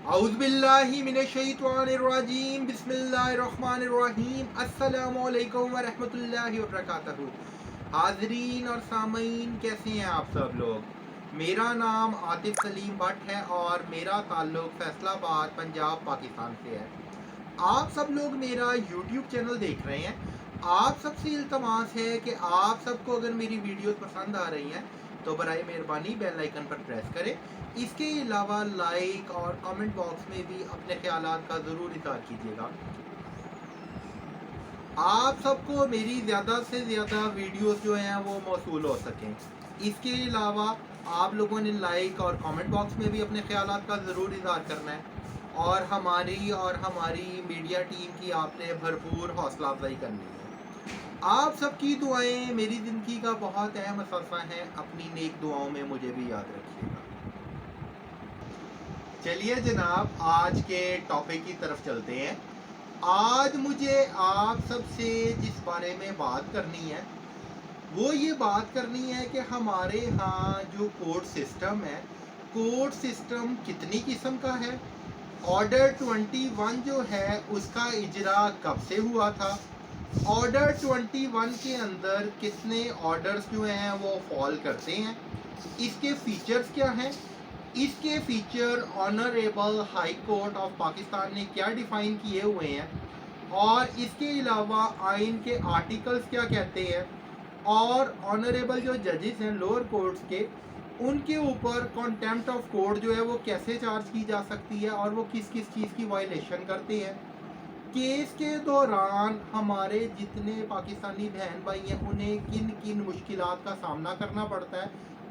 औज़ुबिल्लाहि मिनश्शैतानिर्रजीम बिस्मिल्लाहिर्रहमानिर्रहीम अस्सलामु अलैकुम व रहमतुल्लाहि व बरकातहू। हाज़रीन और सामीन, कैसे हैं आप सब लोग। मेरा नाम आतिफ सलीम भट्ट है और मेरा ताल्लुक़ फैसलाबाद पंजाब पाकिस्तान से है। आप सब लोग मेरा यूट्यूब चैनल देख रहे हैं। आप सबसे इल्तमास है कि आप सबको अगर मेरी वीडियोस पसंद आ रही हैं तो बराए मेहरबानी बेल आइकन पर प्रेस करें। इसके अलावा लाइक और कमेंट बॉक्स में भी अपने ख्यालात का ज़रूर इज़हार कीजिएगा। आप सबको मेरी ज़्यादा से ज़्यादा वीडियोस जो हैं वो मौसूल हो सकें। इसके अलावा आप लोगों ने लाइक और कमेंट बॉक्स में भी अपने ख्यालात का ज़रूर इज़हार करना है और हमारी मीडिया टीम की आपने भरपूर हौसला अफजाई करनी है। आप सबकी दुआएं मेरी ज़िंदगी का बहुत अहम हिस्सा हैं। अपनी नेक दुआओं में मुझे भी याद रखिएगा। चलिए जनाब, आज के टॉपिक की तरफ चलते हैं। आज मुझे आप सबसे जिस बारे में बात करनी है वो ये बात करनी है कि हमारे यहाँ जो कोर्ट सिस्टम है, कोर्ट सिस्टम कितनी किस्म का है, ऑर्डर 21 जो है उसका इजरा कब से हुआ था, ऑर्डर 21 के अंदर कितने ऑर्डर्स जो हैं वो फॉल करते हैं, इसके फीचर्स क्या हैं, इसके feature honourable high court of Pakistan ने क्या डिफ़ाइन किए हुए हैं और इसके अलावा आइन के आर्टिकल्स क्या कहते हैं और ऑनरेबल जो जजेस हैं लोअर कोर्ट्स के, उनके ऊपर कॉन्टेम्प्ट ऑफ कोर्ट जो है वो कैसे चार्ज की जा सकती है और वो किस किस चीज़ की वायलेशन करते हैं। केस के दौरान हमारे जितने पाकिस्तानी बहन भाई हैं उन्हें किन किन मुश्किलात का सामना करना पड़ता है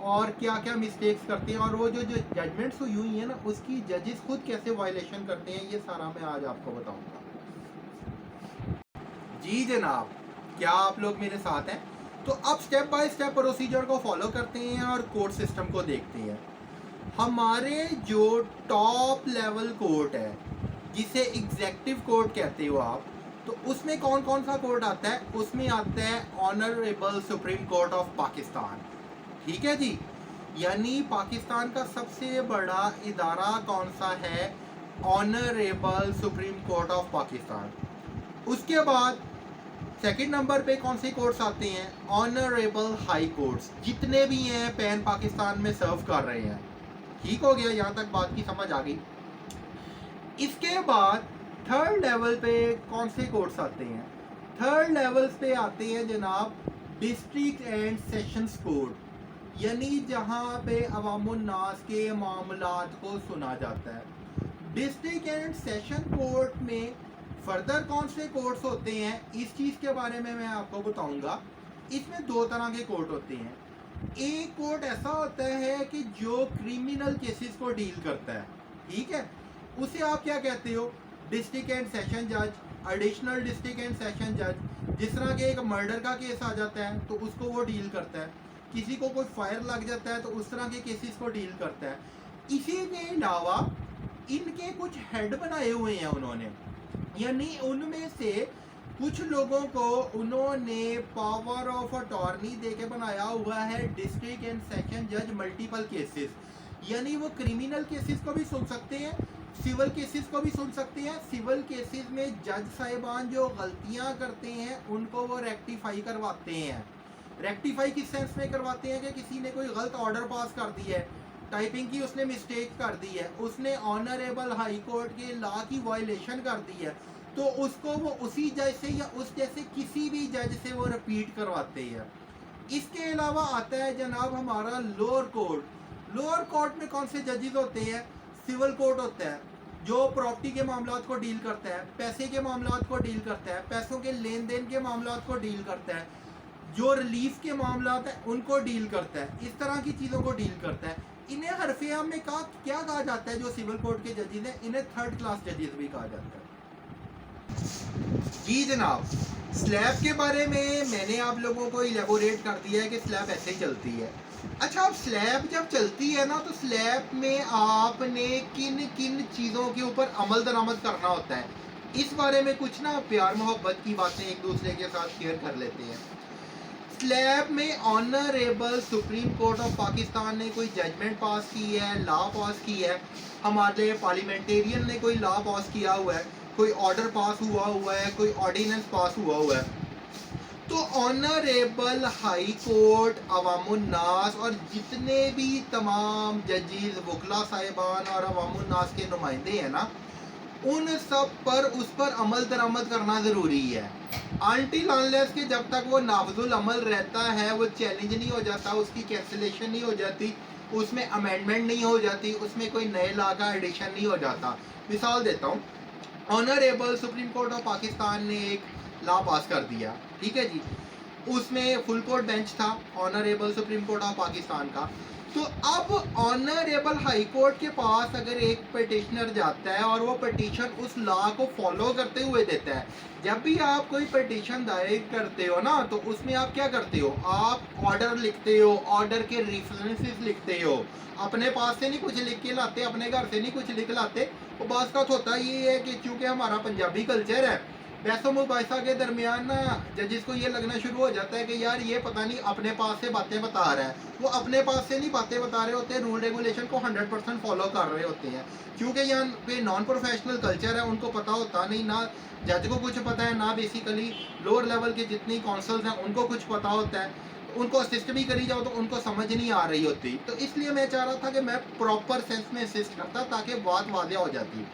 और क्या क्या मिस्टेक्स करते हैं और वो जो जजमेंट्स हुई हैं ना उसकी जजेस खुद कैसे वायलेशन करते हैं, ये सारा मैं आज आपको बताऊंगा। जी जनाब, क्या आप लोग मेरे साथ हैं? तो अब स्टेप बाय स्टेप प्रोसीजर को फॉलो करते हैं और कोर्ट सिस्टम को देखते हैं। हमारे जो टॉप लेवल कोर्ट है जिसे एग्जेक्टिव कोर्ट कहते हो आप, तो उसमें कौन कौन सा कोर्ट आता है? उसमें आता है honourable supreme court of Pakistan. ठीक है जी, यानी पाकिस्तान का सबसे बड़ा इदारा कौन सा है? Honourable supreme court of Pakistan. उसके बाद सेकंड नंबर पे कौन से कोर्ट्स आते हैं? ऑनरेबल हाई कोर्ट्स, जितने भी हैं पैन पाकिस्तान में सर्व कर रहे हैं। ठीक हो गया, यहाँ तक बात की समझ आ गई। इसके बाद थर्ड लेवल पे कौन से कोर्ट्स आते हैं? थर्ड लेवल्स पे आते हैं जनाब डिस्ट्रिक्ट एंड सेशंस कोर्ट, यानी जहाँ पे अवामुन्नास के मामलात को सुना जाता है। डिस्ट्रिक्ट एंड सेशन कोर्ट में फर्दर कौन से कोर्ट्स होते हैं, इस चीज़ के बारे में मैं आपको बताऊंगा। इसमें दो तरह के कोर्ट होते हैं। एक कोर्ट ऐसा होता है कि जो क्रिमिनल केसेस को डील करता है, ठीक है, उसे आप क्या कहते हो? डिस्ट्रिक्ट एंड सेशन जज, एडिशनल डिस्ट्रिक्ट एंड सेशन जज। जिस तरह के एक मर्डर का केस आ जाता है तो उसको वो डील करता है, किसी को कोई फायर लग जाता है तो उस तरह के केसेस को डील करता है। इसी के अलावा इनके कुछ हेड बनाए हुए हैं उन्होंने, यानी उनमें से कुछ लोगों को उन्होंने पावर ऑफ अटॉर्नी देके बनाया हुआ है डिस्ट्रिक्ट एंड सेशन जज मल्टीपल केसेस, यानी वो क्रिमिनल केसेस को भी सुन सकते हैं, सिविल केसेस को भी सुन सकते हैं। सिविल केसेस में जज साहिबान जो गलतियां करते हैं उनको वो रेक्टिफाई करवाते हैं। रेक्टिफाई किस सेंस में करवाते हैं कि किसी ने कोई गलत ऑर्डर पास कर दिया है, टाइपिंग की उसने मिस्टेक कर दी है, उसने ऑनरेबल हाई कोर्ट के लॉ की वायलेशन कर दी है, तो उसको वो उसी जज से या उस जैसे किसी भी जज से वो रिपीट करवाते हैं। इसके अलावा आता है जनाब हमारा लोअर कोर्ट। लोअर कोर्ट में कौन से जजेस होते हैं? सिविल कोर्ट होता है जो प्रॉपर्टी के मामलात को डील करता है, पैसे के मामलात को डील करता है, पैसों के लेन देन के मामलात को डील करता है, जो रिलीफ के मामलात हैं उनको डील करता है, इस तरह की चीज़ों को डील करता है। इन्हें हरफिया में क्या कहा जाता है? जो सिविल कोर्ट के जजेस हैं इन्हें थर्ड क्लास जजेस भी कहा जाता है। जी जनाब, स्लैब के बारे में मैंने आप लोगों को इलेबोरेट कर दिया है कि स्लैब ऐसे ही चलती है। अच्छा, अब स्लैब जब चलती है ना तो स्लैब में आपने किन किन चीज़ों के ऊपर अमल दरामद करना होता है, इस बारे में कुछ ना प्यार मोहब्बत की बातें एक दूसरे के साथ शेयर कर लेते हैं। स्लैब में honourable supreme court of Pakistan ने कोई जजमेंट पास की है, लॉ पास की है, हमारे पार्लियामेंटेरियन ने कोई लॉ पास किया हुआ है, कोई ऑर्डर पास हुआ है, कोई ऑर्डिनेंस पास हुआ है, तो ऑनरेबल हाई कोर्ट अवामुन्नास और जितने भी तमाम जजेस, वकला साहिबान और अवामुन्नास के नुमाइंदे हैं ना, उन सब पर उस पर अमल दरामद करना ज़रूरी है। अनटिल अनलेस के जब तक वो नाफजुल अमल रहता है, वो चैलेंज नहीं हो जाता, उसकी कैंसिलेशन नहीं हो जाती, उसमें अमेंडमेंट नहीं हो जाती, उसमें कोई नए लॉ का एडिशन नहीं हो जाता। मिसाल देता हूँ, honourable supreme court of Pakistan ने एक लॉ पास कर दिया, ठीक है जी, उसमें फुल कोर्ट बेंच था honourable supreme court of Pakistan का। तो अब ऑनरेबल हाई कोर्ट के पास अगर एक पिटिशनर जाता है और वो पिटिशन उस लॉ को फॉलो करते हुए देता है, जब भी आप कोई पिटिशन दायर करते हो ना, तो उसमें आप क्या करते हो, आप ऑर्डर लिखते हो, ऑर्डर के रेफरेंसेस लिखते हो, अपने पास से नहीं कुछ लिख के लाते, अपने घर से नहीं कुछ लिख लाते। तो बात का होता ये है कि चूंकि हमारा पंजाबी कल्चर है, बहसों मुबाहिसा के दरमियान ना जजिस को ये लगना शुरू हो जाता है कि यार ये पता नहीं अपने पास से बातें बता रहा है। वो अपने पास से नहीं बातें बता रहे होते, रूल रेगुलेशन को 100% फॉलो कर रहे होते हैं। क्योंकि यहाँ पे नॉन प्रोफेशनल कल्चर है, उनको पता होता नहीं, ना जज को कुछ पता है, ना बेसिकली लोअर लेवल के जितनी काउंसिल्स हैं उनको कुछ पता होता है। उनको असिस्ट भी करी जाओ तो उनको समझ नहीं आ रही होती। तो इसलिए मैं चाह रहा था कि मैं प्रॉपर सेंस में असिस्ट करता ताकि बात वाज़ेह हो जाती।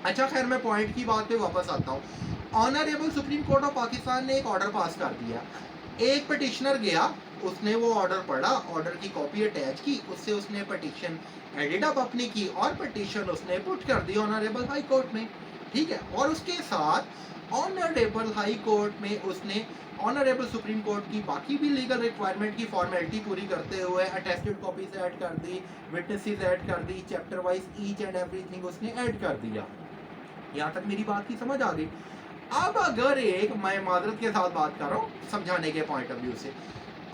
अच्छा खैर, मैं पॉइंट की बात पे वापस आता हूँ। Honourable supreme court of Pakistan ने एक ऑर्डर पास कर दिया। एक पिटिशनर गया, उसने वो ऑर्डर पढ़ा, ऑर्डर की कॉपी अटैच की, उससे उसने पिटिशन एडिट अप अपनी की और पिटिशन उसने पुट कर दी ऑनरेबल हाई कोर्ट में, ठीक है। और उसके साथ ऑनरेबल हाई कोर्ट में उसने ऑनरेबल सुप्रीम कोर्ट की बाकी भी लीगल रिक्वायरमेंट की फॉर्मेलिटी पूरी करते हुए अटेस्टेड कॉपीज ऐड कर दी, विटनेसेस ऐड कर दी, chapter wise each and everything उसने ऐड कर दिया। यहाँ तक मेरी बात की समझ आ गई। अब अगर एक, मैं मादरत के साथ बात कर रहा हूँ समझाने के पॉइंट ऑफ व्यू से,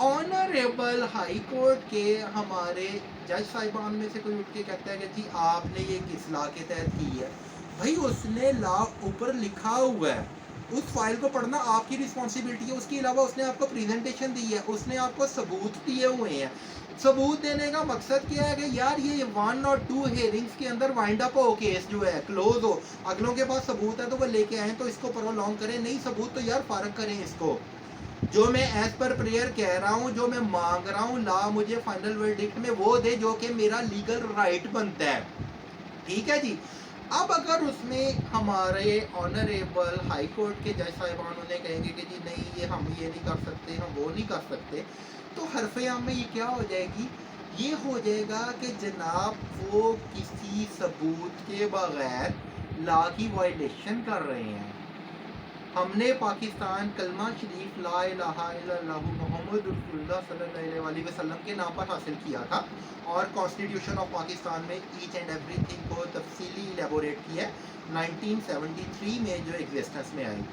ऑनरेबल हाई कोर्ट के हमारे जज साहिबान में से कोई उठ के कहता है कि जी आपने ये किस लॉ के तहत की है, भाई उसने लॉ ऊपर लिखा हुआ है, उस फाइल को पढ़ना आपकी रिस्पॉन्सिबिलिटी है। उसके अलावा उसने आपको प्रेजेंटेशन दी है, उसने आपको सबूत दिए हुए हैं। सबूत देने का मकसद क्या है कि यार ये 1 और 2 हेयरिंग्स के अंदर वाइंड अप हो, केस जो है क्लोज हो, अगलों के पास सबूत है तो वो लेके आए तो इसको प्रोलॉन्ग करें, नहीं सबूत तो यार फारग करें इसको। जो मैं एज पर प्रेयर कह रहा हूँ, जो मैं मांग रहा हूँ, ला मुझे फाइनल वर्डिक्ट में वो दे जो कि मेरा लीगल राइट बनता है, ठीक है जी। अब अगर उसमें हमारे ऑनरेबल हाई कोर्ट के जज साहिबान उन्हें कहेंगे कि जी नहीं ये हम ये नहीं कर सकते, हम वो नहीं कर सकते, तो हरफ़े आम में ये क्या हो जाएगी, ये हो जाएगा कि जनाब वो किसी सबूत के बगैर लॉ की वायलेशन कर रहे हैं। हमने पाकिस्तान कलमा शरीफ ला इलाहा इल्लल्लाहु मुहम्मद रसूलुल्लाह सल्लल्लाहु अलैहि वसल्लम के नाम पर हासिल किया था और कॉन्स्टिट्यूशन ऑफ पाकिस्तान में ईच एंड एवरीथिंग को तफसीली इलेबोरेट किया 1973 में जो एग्जिस्टेंस में आई।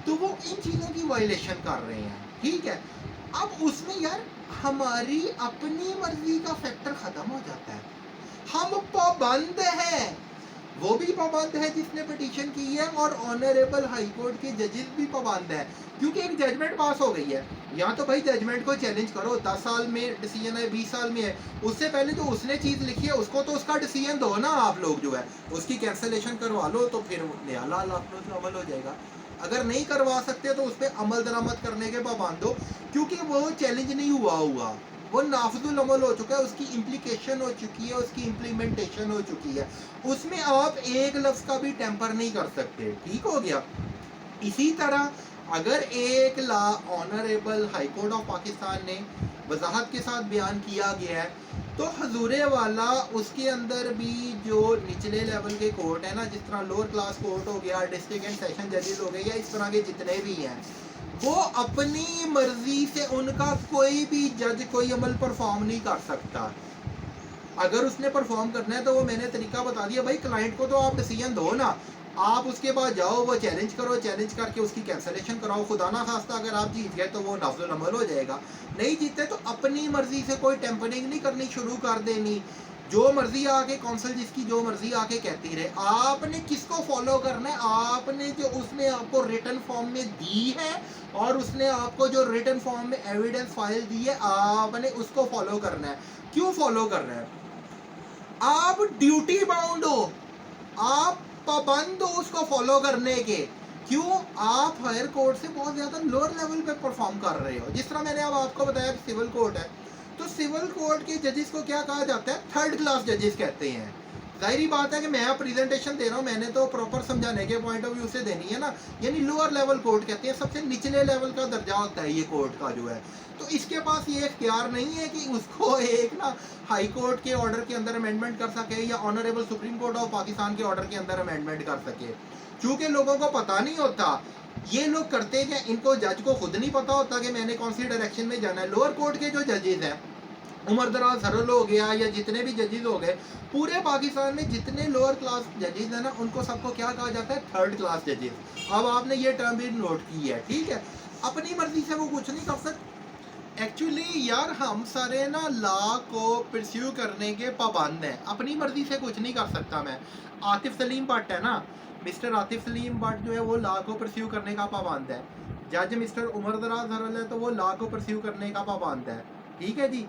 तो वो इन चीज़ों की वायलेशन कर रहे हैं, ठीक है। अब उसमें यार हमारी अपनी मर्जी का फैक्टर ख़त्म हो जाता है। हम पाबंद हैं, वो भी पाबंद है जिसने पिटीशन की है, और ऑनरेबल हाई कोर्ट के जजेस भी पाबंद है, क्योंकि एक जजमेंट पास हो गई है। या तो भाई जजमेंट को चैलेंज करो, 10 साल में डिसीजन है, 20 साल में है, उससे पहले जो उसने चीज़ लिखी है उसको तो उसका डिसीजन दो ना आप लोग, जो है उसकी कैंसिलेशन करवा लो, तो फिर नया लॉ अमल हो जाएगा। अगर नहीं करवा सकते तो उस पर अमल दरामद करने के पाबंद हो, क्योंकि वो चैलेंज नहीं हुआ, वो नाफजुल अमल हो चुका है, उसकी इम्प्लीकेशन हो चुकी है, उसकी इम्प्लीमेंटेशन हो चुकी है, उसमें आप एक लफ्ज़ का भी टेम्पर नहीं कर सकते, ठीक हो गया। इसी तरह अगर एक law honourable high court of Pakistan ने वजाहत के साथ बयान किया गया है, तो हजूरे वाला उसके अंदर भी जो निचले लेवल के कोर्ट है ना, जिस तरह लोअर क्लास कोर्ट हो गया, डिस्ट्रिक्ट एंड सेशन जजेस हो गए, या इस तरह के जितने भी हैं, वो अपनी मर्जी से उनका कोई भी जज कोई अमल परफॉर्म नहीं कर सकता। अगर उसने परफॉर्म करना है तो वो मैंने तरीका बता दिया, भाई क्लाइंट को तो आप डिसीजन दो ना, आप उसके बाद जाओ वो चैलेंज करो, चैलेंज करके उसकी कैंसलेशन कराओ, खुदा ना खास्ता अगर आप जीत गए तो वो नाफजुल अमल हो जाएगा, नहीं जीते तो अपनी मर्जी से कोई टेम्परिंग नहीं करनी शुरू कर देनी। जो मर्जी आके कौंसल जिसकी जो मर्जी आके कहती रहे, आपने किसको फॉलो करना है? आपने जो उसने आपको रिटन फॉर्म में दी है और उसने आपको जो रिटन फॉर्म में एविडेंस फाइल दी है, आपने उसको फॉलो करना है। क्यों फॉलो करना है? आप ड्यूटी बाउंड हो, आप पाबंद हो उसको फॉलो करने के। क्यों? आप हायर कोर्ट से बहुत ज्यादा लोअर लेवल पे परफॉर्म कर रहे हो। जिस तरह मैंने अब आपको बताया सिविल कोर्ट है, तो सिविल कोर्ट के जजेस को क्या कहा जाता है? थर्ड क्लास जजेस कहते हैं। जाहिर बात है कि मैं अब प्रेजेंटेशन दे रहा हूँ, मैंने तो प्रॉपर समझाने के पॉइंट ऑफ व्यू से देनी है ना। यानी लोअर लेवल कोर्ट कहते हैं, सबसे निचले लेवल का दर्जा होता है ये कोर्ट का जो है। तो इसके पास ये इख्तियार नहीं है कि उसको एक ना हाई कोर्ट के ऑर्डर के अंदर अमेंडमेंट कर सके या honourable supreme court of Pakistan के ऑर्डर के अंदर अमेंडमेंट कर सके। चूंकि लोगों को पता नहीं होता, ये लोग करते क्या, इनको जज को खुद नहीं पता होता कि मैंने कौन सी डायरेक्शन में जाना है। लोअर कोर्ट के जो जजेस हैं, उमर दराज हरल हो गया या जितने भी जजेस हो गए, पूरे पाकिस्तान में जितने लोअर क्लास जजेस हैं ना, उनको सबको क्या कहा जाता है? थर्ड क्लास जजेस। अब आपने ये टर्म भी नोट की है, ठीक है। अपनी मर्जी से वो कुछ नहीं कर सकते। एक्चुअली यार हम सारे ना लॉ को परस्यू करने के पाबंद हैं, अपनी मर्जी से कुछ नहीं कर सकता मैं। आतिफ सलीम भट्ट है ना, मिस्टर आतिफ सलीम भट्ट जो है वो लॉ को परस्यू करने का पाबंद है। जज मिस्टर उमर दराज हरल है तो वो लॉ को परस्यू करने का पाबंद है, ठीक है जी।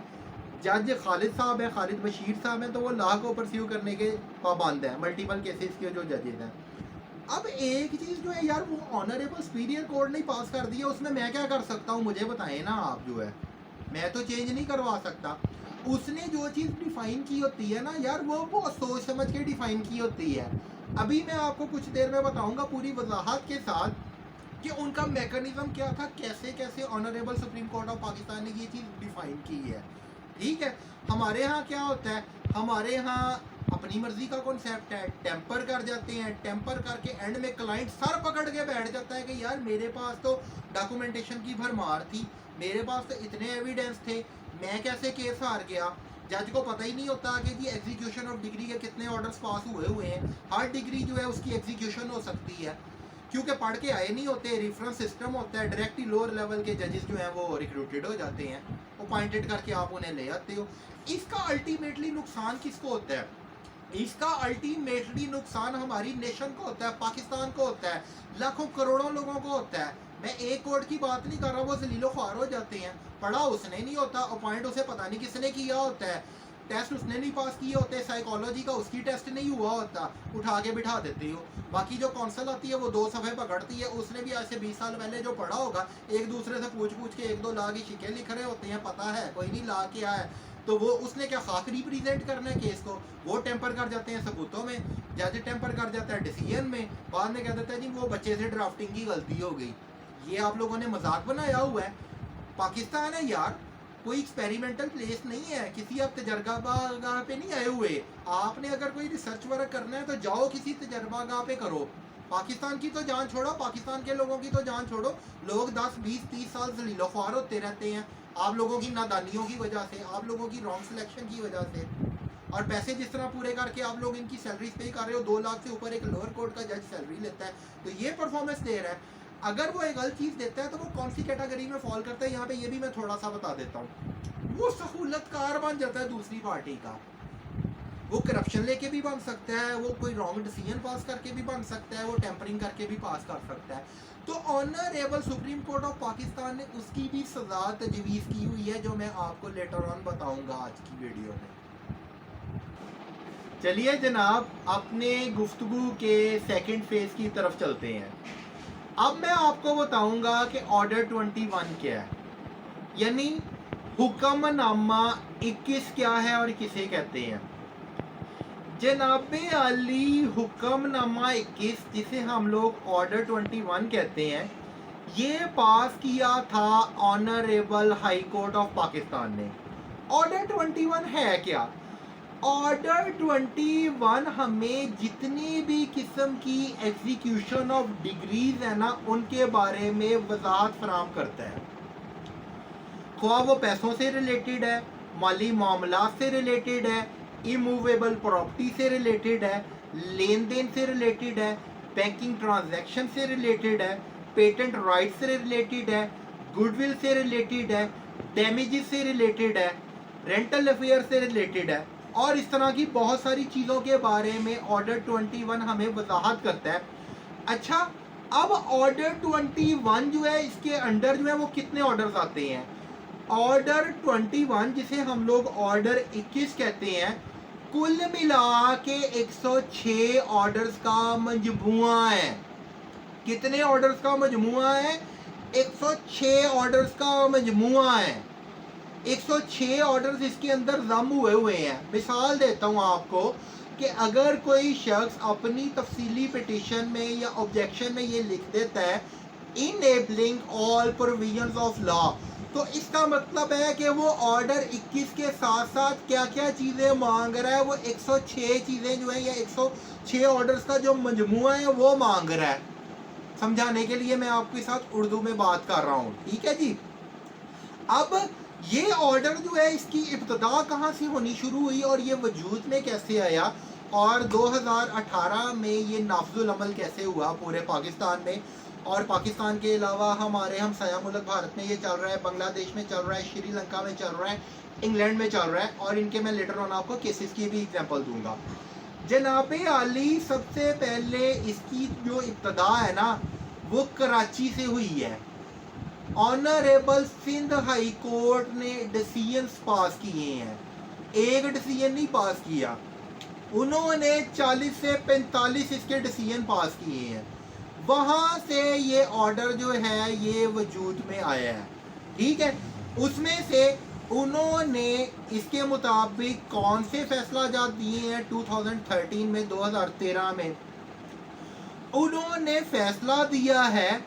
जज खालिद साहब है, खालिद बशीर साहब हैं, तो वो लॉ को परस्यू करने के पाबंद है, मल्टीपल केसेस के जो जजेस हैं। अब एक चीज़ जो है यार, वो ऑनरेबल सुपीरियर कोर्ट ने पास कर दिया, उसमें मैं क्या कर सकता हूँ? मुझे बताएं ना आप। जो है मैं तो चेंज नहीं करवा सकता। उसने जो चीज़ डिफाइन की होती है ना यार, वो सोच समझ के डिफाइन की होती है। अभी मैं आपको कुछ देर में बताऊंगा पूरी वजाहत के साथ कि उनका मैकेनिज्म क्या था, कैसे कैसे honourable supreme court of Pakistan ने ये चीज़ डिफाइन की है, ठीक है। हमारे यहाँ क्या होता है? हमारे यहाँ अपनी मर्जी का कॉन्सेप्ट है, टेम्पर कर जाते हैं, टेम्पर करके एंड में क्लाइंट सर पकड़ के बैठ जाता है कि यार मेरे पास तो डॉक्यूमेंटेशन की भरमार थी, मेरे पास तो इतने एविडेंस थे, मैं कैसे केस हार गया। जज को पता ही नहीं होता कि जी एग्जीक्यूशन ऑफ डिग्री के कितने ऑर्डर्स पास हुए हैं। हर डिग्री जो है उसकी एग्जीक्यूशन हो सकती है, क्योंकि पढ़ के आए नहीं होते, रेफरेंस सिस्टम होता है, डायरेक्टली लोअर लेवल के जजेस जो हैं वो रिक्रूटेड हो जाते हैं, अपॉइंटेड करके आप उन्हें ले आते हो। इसका अल्टीमेटली नुकसान किसको होता है? इसका अल्टीमेटली नुकसान हमारी नेशन को होता है, पाकिस्तान को होता है, लाखों करोड़ों लोगों को होता है। मैं एक कोर्ट की बात नहीं कर रहा, वो जलीलो ख्वार हो जाते हैं, पढ़ा उसने नहीं होता, अपॉइंट उसे पता नहीं किसने किया होता है, टेस्ट उसने नहीं पास किए होते, साइकोलॉजी का उसकी टेस्ट नहीं हुआ होता, उठा के बिठा देते हो। बाकी जो कौंसल आती है वो 2 सफ़े पकड़ती है, उसने भी आज से 20 साल पहले जो पढ़ा होगा, एक दूसरे से पूछ पूछ के 1-2 ला की शिकें लिख रहे होते हैं, पता है कोई नहीं ला क्या है। तो वो उसने क्या खाक रिप्रेजेंट करना है केस को, वो टेम्पर कर जाते हैं सबूतों में, जज टेम्पर कर जाता है डिसीजन में, बाद में कह देता है जी वो बच्चे से ड्राफ्टिंग की गलती हो गई। ये आप लोगों ने मजाक बनाया हुआ है। पाकिस्तान है यार, कोई एक्सपेरिमेंटल प्लेस नहीं है, किसी आप तजर्बागाह पे नहीं आए हुए। आपने अगर कोई रिसर्च वर्क करना है तो जाओ किसी तजर्बागाह पे करो। पाकिस्तान की तो जान छोड़ो, पाकिस्तान के लोगों की तो जान छोड़ो, लोग 10-20-30 साल जलीलो ख्वार होते रहते हैं आप लोगों की नादानियों की वजह से, आप लोगों की रॉन्ग सिलेक्शन की वजह से। और पैसे जिस तरह पूरे करके आप लोग इनकी सैलरी पे कर रहे हो, 2 लाख से ऊपर एक लोअर कोर्ट का जज सैलरी लेता है, तो ये परफॉर्मेंस दे रहा है। अगर वो एक गलत चीज़ देता है तो वो कौन सी कैटेगरी में फॉल करता है, यहाँ पे ये भी मैं थोड़ा सा बता देता हूँ। वो सहूलतकार बन जाता है दूसरी पार्टी का, वो करप्शन लेके भी बन सकता है, वो कोई रॉन्ग डिसीजन पास करके भी बन सकता है, वो टेम्परिंग करके भी पास कर सकता है। तो honourable supreme court of Pakistan ने उसकी भी सजा तजवीज़ की हुई है, जो मैं आपको लेटर ऑन बताऊंगा आज की वीडियो में। चलिए जनाब, अपने गुफ्तगू के सेकंड फेज की तरफ चलते हैं। अब मैं आपको बताऊंगा कि ऑर्डर 21 क्या है, यानी हुक्मनामा 21 क्या है और किसे कहते हैं। जनाबे अली हुक्मनामा 21, जिसे हम लोग ऑर्डर 21 कहते हैं, ये पास किया था honourable high court of Pakistan ने। ऑर्डर 21 है क्या? ऑर्डर 21 हमें जितनी भी किस्म की एग्जीक्यूशन ऑफ डिग्रीज है ना, उनके बारे में वजाहत फराम करता है। ख्वाह वो पैसों से रिलेटेड है, माली मामलात से रिलेटेड है, इमूवेबल प्रॉपर्टी से रिलेटेड है, लेन देन से रिलेटेड है, बैंकिंग ट्रांजैक्शन से रिलेटेड है, पेटेंट राइट से रिलेटेड है, गुडविल से रिलेटेड है, डैमेजेस से रिलेटेड है, रेंटल अफेयर से रिलेटेड है। और इस तरह की बहुत सारी चीज़ों के बारे में ऑर्डर 21 हमें वजाहत करता है। अच्छा, अब ऑर्डर 21 जो है इसके अंडर जो है वो कितने ऑर्डर्स आते हैं? ऑर्डर 21 जिसे हम लोग ऑर्डर 21 कहते हैं, कुल मिला के 106 ऑर्डर्स का मजमुआ है। कितने ऑर्डर्स का मजमुआ है? 106 ऑर्डर्स का मजमुआ है। 106 ऑर्डर्स इसके अंदर जम हुए हैं। मिसाल देता हूँ आपको कि अगर कोई शख्स अपनी तफसीली पिटिशन में या ऑब्जेक्शन में ये लिख देता है enabling all provisions of law, तो इसका मतलब है कि वो ऑर्डर 21 के साथ साथ क्या क्या चीज़ें मांग रहा है, वो 106 चीज़ें जो है या 106 ऑर्डर्स का जो मजमुआ है वो मांग रहा है। समझाने के लिए मैं आपके साथ उर्दू में बात कर रहा हूँ, ठीक है जी। अब ये ऑर्डर जो है इसकी इब्तदा कहाँ से होनी शुरू हुई और ये वजूद में कैसे आया, और 2018 में ये नाफजुल अमल कैसे हुआ पूरे पाकिस्तान में, और पाकिस्तान के अलावा हमारे हमसाया मुल्क भारत में ये चल रहा है, बांग्लादेश में चल रहा है, श्रीलंका में चल रहा है, इंग्लैंड में चल रहा है, और इनके मैं लेटर ऑन आपको केसेस की भी एग्जांपल दूंगा। जनाबे आली सबसे पहले इसकी जो इब्तदा है ना वो कराची से हुई है। ऑनरेबल सिंध हाई कोर्ट ने डिसीजंस पास किए हैं, एक डिसीजन नहीं पास किया, उन्होंने 40 से 45 इसके डिसीजन पास किए हैं। वहाँ से ये ऑर्डर जो है ये वजूद में आया है, ठीक है। उसमें से उन्होंने इसके मुताबिक कौन से फैसला जात दिए हैं 2013 में, 2013 में उन्होंने फैसला दिया है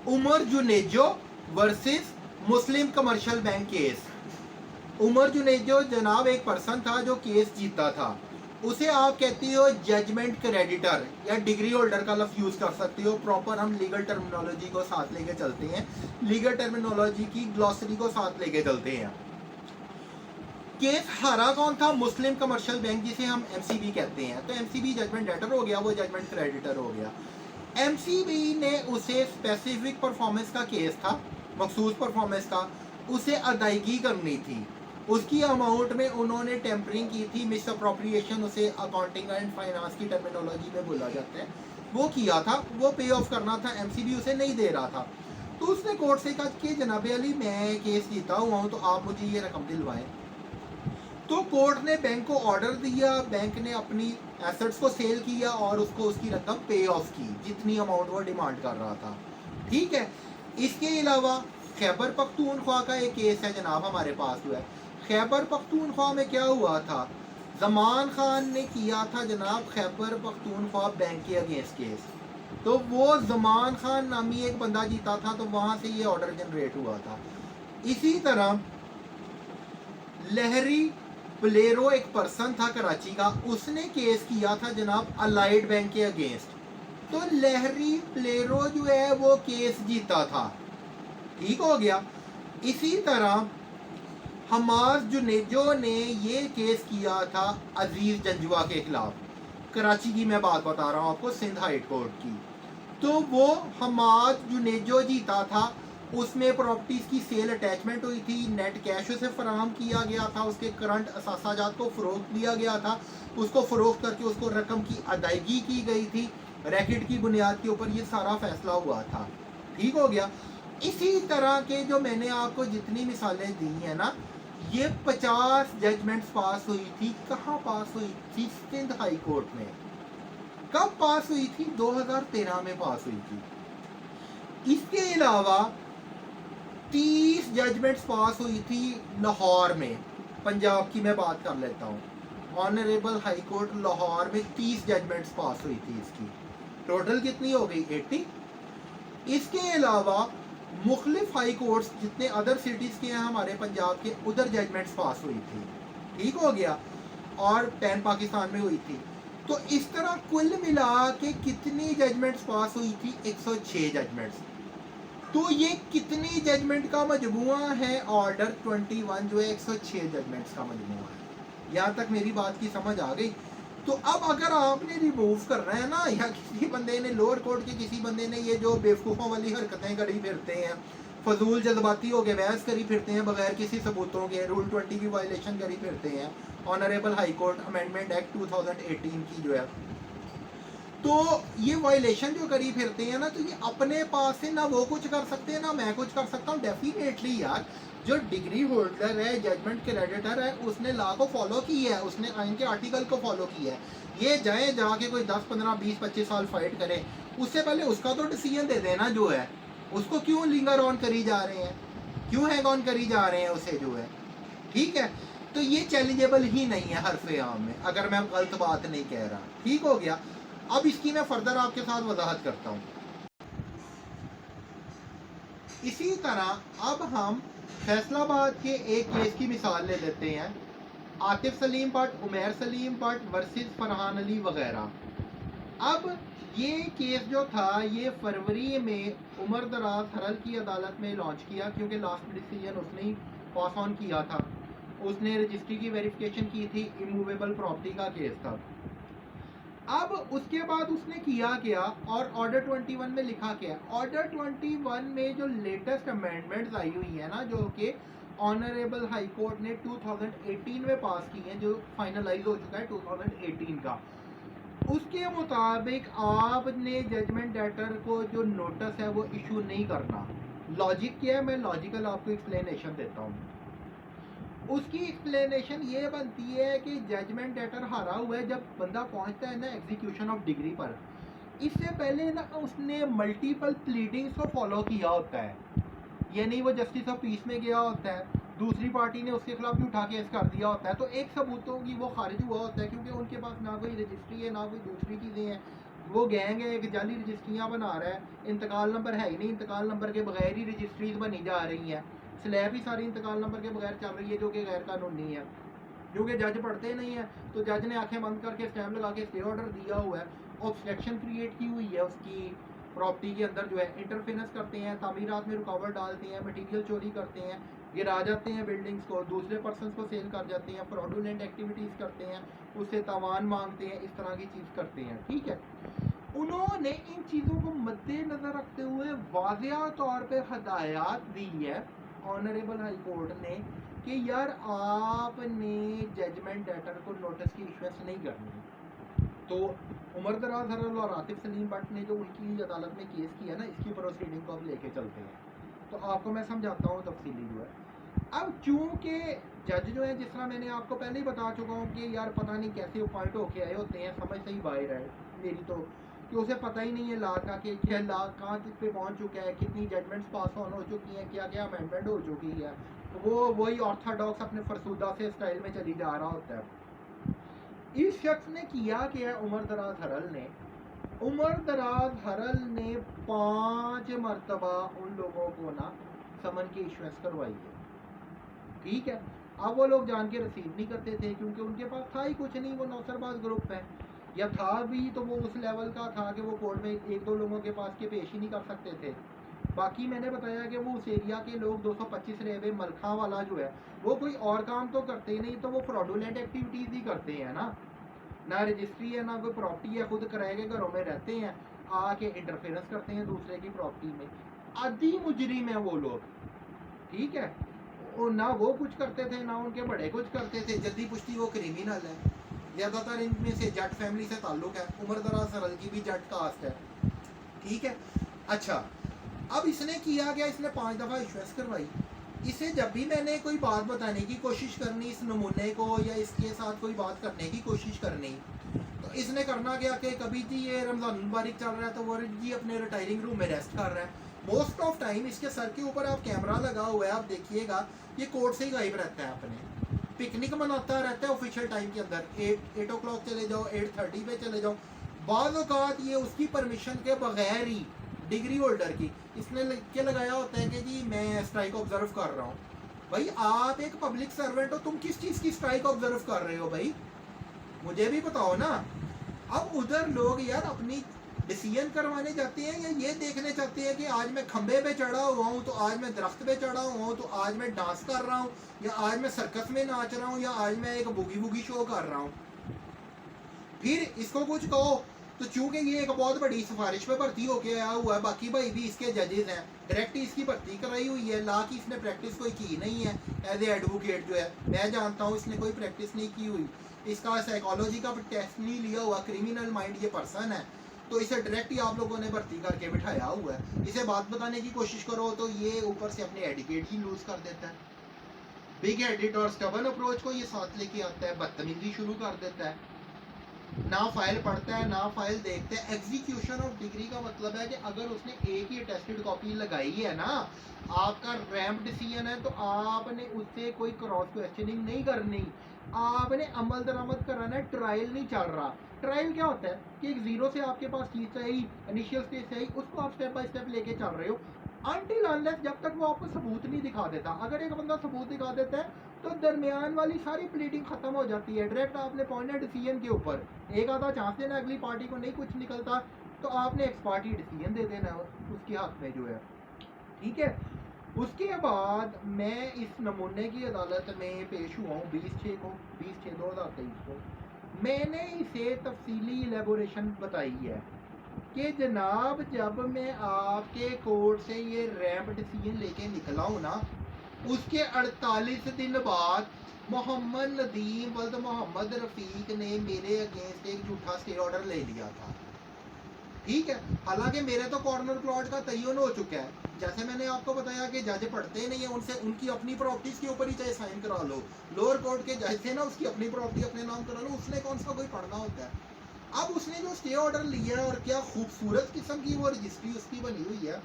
Umar Junejo versus Muslim Commercial Bank case. Umar Junejo जनाब एक पर्सन था जो केस जीता था, उसे आप कहते हो जजमेंट क्रेडिटर या डिग्री होल्डर का लफ्ज़ यूज़ कर सकते हो। प्रॉपर हम लीगल टर्मिनोलॉजी को साथ लेके चलते हैं, लीगल टर्मिनोलॉजी की ग्लॉसरी को साथ लेके चलते हैं। केस हारा कौन था? मुस्लिम कमर्शियल बैंक, जिसे हम एमसीबी कहते हैं। तो एमसीबी जजमेंट डेटर हो गया, वो जजमेंट क्रेडिटर हो गया। एमसीबी ने उसे स्पेसिफिक परफॉर्मेंस का केस था, मखसूस परफॉर्मेंस का, उसे अदायगी करनी थी। उसकी अमाउंट में उन्होंने टेम्परिंग की थी, मिस अप्रोप्रिएशन उसे अकाउंटिंग एंड फाइनेंस की टर्मिनोलॉजी में बोला जाता है, वो किया था, वो पे ऑफ करना था, एमसीबी उसे नहीं दे रहा था। तो उसने कोर्ट से कहा कि जनाब अली मैं केस जीता हुआ हूँ तो आप मुझे ये रकम दिलवाएं। तो कोर्ट ने बैंक को ऑर्डर दिया, बैंक ने अपनी एसेट्स को सेल किया और उसको उसकी रकम पे ऑफ की जितनी अमाउंट वो डिमांड कर रहा था, ठीक है। इसके अलावा खैबर पख्तूनख्वा का एक केस है जनाब हमारे पास हुआ है। खैबर पख्तूनख्वा में क्या हुआ था, जमान खान ने किया था जनाब खैबर पख्तूनख्वा बैंक के अगेंस्ट केस, तो वो जमान खान नामी एक बंदा जीता था, तो वहाँ से ये ऑर्डर जनरेट हुआ था। इसी तरह लहरी प्लेरो एक पर्सन था कराची का, उसने केस किया था जनाब अलाइड बैंक के अगेंस्ट, तो लहरी प्लेरो जो है वो केस जीता था, ठीक हो गया। इसी तरह हमार जुनेजो ने ये केस किया था अजीज जंजुआ के खिलाफ, कराची की मैं बात बता रहा हूँ आपको, सिंध हाई कोर्ट की। तो वो हमार जुनेजो जीता था, उसमें प्रॉपर्टीज़ की सेल अटैचमेंट हुई थी, नेट कैश उसे फराहम किया गया था, उसके करंट असासाजात को फ़रोख्त दिया गया था, उसको फ़रोख्त करके उसको रकम की अदायगी की गई थी, रैकेट की बुनियाद के ऊपर ये सारा फैसला हुआ था, ठीक हो गया। इसी तरह के जो मैंने आपको जितनी मिसालें दी हैं ना, ये 50 जजमेंट्स पास हुई थी। कहाँ पास हुई थी? सिंध हाई कोर्ट में। कब पास हुई थी? 2013 में पास हुई थी। इसके अलावा 30 जजमेंट्स पास हुई थी लाहौर में, पंजाब की मैं बात कर लेता हूँ। ऑनरेबल हाई कोर्ट लाहौर में 30 जजमेंट्स पास हुई थी इसकी, टोटल कितनी हो गई? 80। इसके अलावा मुख्तलिफ हाई कोर्ट्स जितने अदर सिटीज़ के हैं हमारे पंजाब के, उधर जजमेंट्स पास हुई थी, ठीक हो गया, और पैन पाकिस्तान में हुई थी। तो इस तरह कुल मिला के कितनी जजमेंट्स पास हुई थी? 106 जजमेंट्स। तो ये कितनी जजमेंट का मजमुआ है? ऑर्डर 21 जो है 106 जजमेंट्स का मजमुआ है। यहाँ तक मेरी बात की समझ आ गई? तो अब अगर आपने रिमूव करना है ना, या किसी बंदे ने लोअर कोर्ट के किसी बंदे ने ये जो बेवकूफ़ों वाली हरकतें करी फिरते हैं, फजूल जज्बाती हो गए बहस करी फिरते हैं बगैर किसी सबूतों के, रूल 20 की वायलेशन करी फिरते हैं, honourable high court amendment act 2018 की जो है। तो ये वायलेशन जो करी फिरते हैं ना, तो ये अपने पास से ना वो कुछ कर सकते हैं ना मैं कुछ कर सकता हूँ। डेफिनेटली यार, जो डिग्री होल्डर है, जजमेंट क्रेडिटर है, उसने लॉ को फॉलो किया है, उसने आइन के आर्टिकल को फॉलो किया है। ये जाए जाके कोई 10 15 20 25 साल फाइट करे, उससे पहले उसका तो डिसीजन दे देना जो है। उसको क्यों लिंगर ऑन करी जा रहे हैं, क्यों हैंग ऑन करी जा रहे हैं उसे जो है, ठीक है। तो ये चैलेंजेबल ही नहीं है हरफे आम में, अगर मैं गलत बात नहीं कह रहा, ठीक हो गया। अब इसकी मैं फर्दर आपके साथ वजाहत करता हूँ। इसी तरह अब हम फैसलाबाद के एक केस की मिसाल ले लेते हैं, आतिफ सलीम भट्ट, उमैर सलीम भट्ट वर्सेस फरहान अली वगैरह। अब ये केस जो था ये फरवरी में उमर दराज हरल की अदालत में लॉन्च किया, क्योंकि लास्ट डिसीजन उसने ही पास ऑन किया था। उसने रजिस्ट्री की वेरिफिकेशन की थी, इमूवेबल प्रॉपर्टी का केस था। अब उसके बाद उसने किया क्या, और ऑर्डर 21 में लिखा क्या। ऑर्डर 21 में जो लेटेस्ट अमेंडमेंट्स आई हुई है ना, जो कि ऑनरेबल हाई कोर्ट ने 2018 में पास की हैं, जो फाइनलाइज हो चुका है 2018 का, उसके मुताबिक आपने जजमेंट डेटर को जो नोटिस है वो इशू नहीं करना। लॉजिक क्या है, मैं लॉजिकल आपको एक्सप्लेनेशन देता हूँ। उसकी एक्सप्लेनेशन ये बनती है कि जजमेंट डेटर हारा हुआ है, जब बंदा पहुंचता है ना एग्जीक्यूशन ऑफ डिग्री पर, इससे पहले ना उसने मल्टीपल प्लीडिंग्स को फॉलो किया होता है। यानी वो जस्टिस ऑफ पीस में गया होता है, दूसरी पार्टी ने उसके खिलाफ भी उठा केस कर दिया होता है, तो एक सबूतों की वो खारिज हुआ होता है, क्योंकि उनके पास ना कोई रजिस्ट्री है ना कोई दूसरी चीज़ें हैं। वो गैंग है, एक जाली रजिस्ट्रियाँ बना रहा है, इंतकाल नंबर है ही नहीं, इंतकाल नंबर के बगैर ही रजिस्ट्रीज बनी जा रही हैं, स्लैब ही सारी इंतकाल नंबर के बगैर चल रही है, जो कि गैर कानूनी है। क्योंकि जज पढ़ते नहीं है, तो जज ने आंखें बंद करके स्टैम्प लगा के स्टे ऑर्डर दिया हुआ है, ऑब्स्ट्रक्शन क्रिएट की हुई है उसकी प्रॉपर्टी के अंदर जो है, इंटरफेरेंस करते हैं, तामीरात में रुकावट डालते हैं, मटेरियल चोरी करते हैं, गिरा जाते हैं बिल्डिंग्स को, दूसरे पर्सन को सेल कर जाते हैं, फ्रॉडुलेंट एक्टिविटीज़ करते हैं, उससे तावान मांगते हैं, इस तरह की चीज़ करते हैं, ठीक है। उन्होंने इन चीज़ों को मद्देनज़र रखते हुए वाज़िया तौर पे हदायत दी है ऑनरेबल हाई कोर्ट ने कि यार आपने जजमेंट डेटर को नोटिस की इशुएंस नहीं करनी। तो उमर दराज हरल और आतिफ सलीम भट्ट ने जो उनकी अदालत में केस किया ना, इसकी प्रोसीडिंग को अब लेके चलते हैं, तो आपको मैं समझाता हूँ तफसीली जो है। अब चूँकि जज जो है, जिस तरह मैंने आपको पहले ही बता चुका हूँ कि यार पता नहीं कैसे अपॉइंट होके आए होते हैं, समझ से ही बाहर है मेरी तो, कि उसे पता ही नहीं है लॉ का कि क्या लॉ कहाँ पे पहुँच चुका है, कितनी जजमेंट्स पास ऑन हो चुकी हैं, क्या क्या अमेंडमेंट हो चुकी है। तो वो वही ऑर्थोडॉक्स अपने फरसूदा से स्टाइल में चली जा रहा होता है। इस शख्स ने किया क्या, उमर दराज हरल ने, उमर दराज हरल ने 5 मरतबा उन लोगों को ना समन की इशुएंस करवाई है, ठीक है। अब वो लोग जान के रिसीव नहीं करते थे, क्योंकि उनके पास था ही कुछ नहीं, वो नौसरबाज ग्रुप है, या था भी तो वो उस लेवल का था कि वो कोर्ट में एक दो लोगों के पास के पेश ही नहीं कर सकते थे। बाकी मैंने बताया कि वो उस एरिया के लोग 225 रेवे मलखा वाला जो है, वो कोई और काम तो करते ही नहीं, तो वो फ्रॉडुलेंट एक्टिविटीज़ ही करते हैं ना रजिस्ट्री है ना कोई प्रॉपर्टी है, खुद किराए के घरों में रहते हैं, आके इंटरफेरेंस करते हैं दूसरे की प्रॉपर्टी में। आधी मुजरिम है वो लोग, ठीक है। और ना वो कुछ करते थे ना उनके बड़े कुछ करते थे, जल्दी पुश्ती वो क्रिमिनल है। ज़्यादातर इनमें से जट फैमिली से ताल्लुक़ है, उमर दराज हरल की भी जट कास्ट है, ठीक है। अच्छा, अब इसने किया गया, इसने 5 दफ़ा इशुएंस करवाई। इसे जब भी मैंने कोई बात बताने की कोशिश करनी इस नमूने को, या इसके साथ कोई बात करने की कोशिश करनी, तो इसने करना क्या कि कभी जी ये रमज़ान मुबारक चल रहा है तो वो जी अपने रिटायरिंग रूम में रेस्ट कर रहा है। मोस्ट ऑफ टाइम इसके सर के ऊपर आप कैमरा लगा हुआ है, आप देखिएगा ये कोर्ट से ही गायब रहता है, अपने पिकनिक मनाता रहता है ऑफिशियल टाइम के अंदर। 8 o'clock चले जाओ, 8:30 पे चले जाओ, बाज़ औक़ात ये उसकी परमिशन के बगैर ही डिग्री होल्डर की इसने लिख के लगाया होता है कि जी मैं स्ट्राइक ऑब्जर्व कर रहा हूँ। भाई आप एक पब्लिक सर्वेंट हो, तुम किस चीज़ की स्ट्राइक ऑब्जर्व कर रहे हो भाई, मुझे भी बताओ ना। अब उधर लोग यार अपनी डिसीजन करवाने जाते हैं, या ये देखने चाहते हैं कि आज मैं खंबे पे चढ़ा हुआ हूँ, तो आज मैं दरख्त पे चढ़ा हुआ हूँ, तो आज मैं डांस कर रहा हूँ, या आज मैं सर्कस में नाच रहा हूँ, या आज मैं एक बुगी बुगी शो कर रहा हूँ। फिर इसको कुछ कहो तो चूंकि ये एक बहुत बड़ी सिफारिश पे भर्ती होके आया हुआ है, बाकी भाई भी इसके जजेस हैं, डायरेक्ट इसकी भर्ती कराई हुई है, ला की इसने प्रैक्टिस कोई की नहीं है एज ए एडवोकेट जो है, मैं जानता हूँ इसने कोई प्रैक्टिस नहीं की हुई, इसका साइकोलॉजी का टेस्ट नहीं लिया हुआ, क्रिमिनल माइंड ये पर्सन है, तो इसे डायरेक्ट ही आप लोगों ने भर्ती करके बिठाया हुआ है। इसे बात बताने की कोशिश करो तो ये ऊपर से अपने एडिकेट ही लूज कर देता है, बिग हेडेड और स्टबर्न अप्रोच को ये साथ लेके आता है, बदतमीजी शुरू कर देता है, ना फाइल पढ़ता है ना फाइल देखते हैं। एग्जीक्यूशन ऑफ डिग्री का मतलब है कि अगर उसने एक ही टेस्टेड कॉपी लगाई है ना, आपका रैम्प डिसीजन है, तो आपने उससे कोई क्रॉस क्वेश्चनिंग नहीं करनी, आपने अमल दरामद कराना है, ट्रायल नहीं चल रहा। ट्रायल क्या होता है कि एक जीरो से आपके पास चीज चाहिए, इनिशियल स्टेज चाहिए, उसको आप स्टेप बाय स्टेप लेके चल रहे हो अनटिल अनलेस जब तक वो आपको सबूत नहीं दिखा देता। अगर एक बंदा सबूत दिखा देता है तो दरमियान वाली सारी प्लीडिंग खत्म हो जाती है, डायरेक्ट आपने पॉइंट डिसीजन के ऊपर एक आधा चांस देना, अगली पार्टी को नहीं कुछ निकलता तो आपने एक्स पार्टी डिसीजन दे देना उसके हाथ में जो है, ठीक है। उसके बाद मैं इस नमूने की अदालत में पेश हुआ हूँ 20/6/2023 को। मैंने इसे तफसीली एलेबोरेशन बताई है कि जनाब जब मैं आपके कोर्ट से ये रैम्प डिसीजन लेके निकला हूँ ना, उसके 48 दिन बाद मोहम्मद नदीम वल्द मोहम्मद रफीक ने मेरे अगेंस्ट एक झूठा स्टे ऑर्डर ले लिया था, ठीक है। हालांकि मेरे तो कॉर्नर प्लॉट का तयन हो चुका है, जैसे मैंने आपको बताया कि जज पढ़ते नहीं है, उनसे उनकी अपनी प्रॉपर्टीज के ऊपर ही चाहे साइन करा लो, लोअर कोर्ट के जज थे ना उसकी अपनी प्रॉपर्टी अपने नाम करा लो, उसने कौन सा कोई पढ़ना होता है। अब उसने जो स्टे ऑर्डर लिया है और क्या खूबसूरत किस्म की वो रजिस्ट्री उसकी बनी हुई है,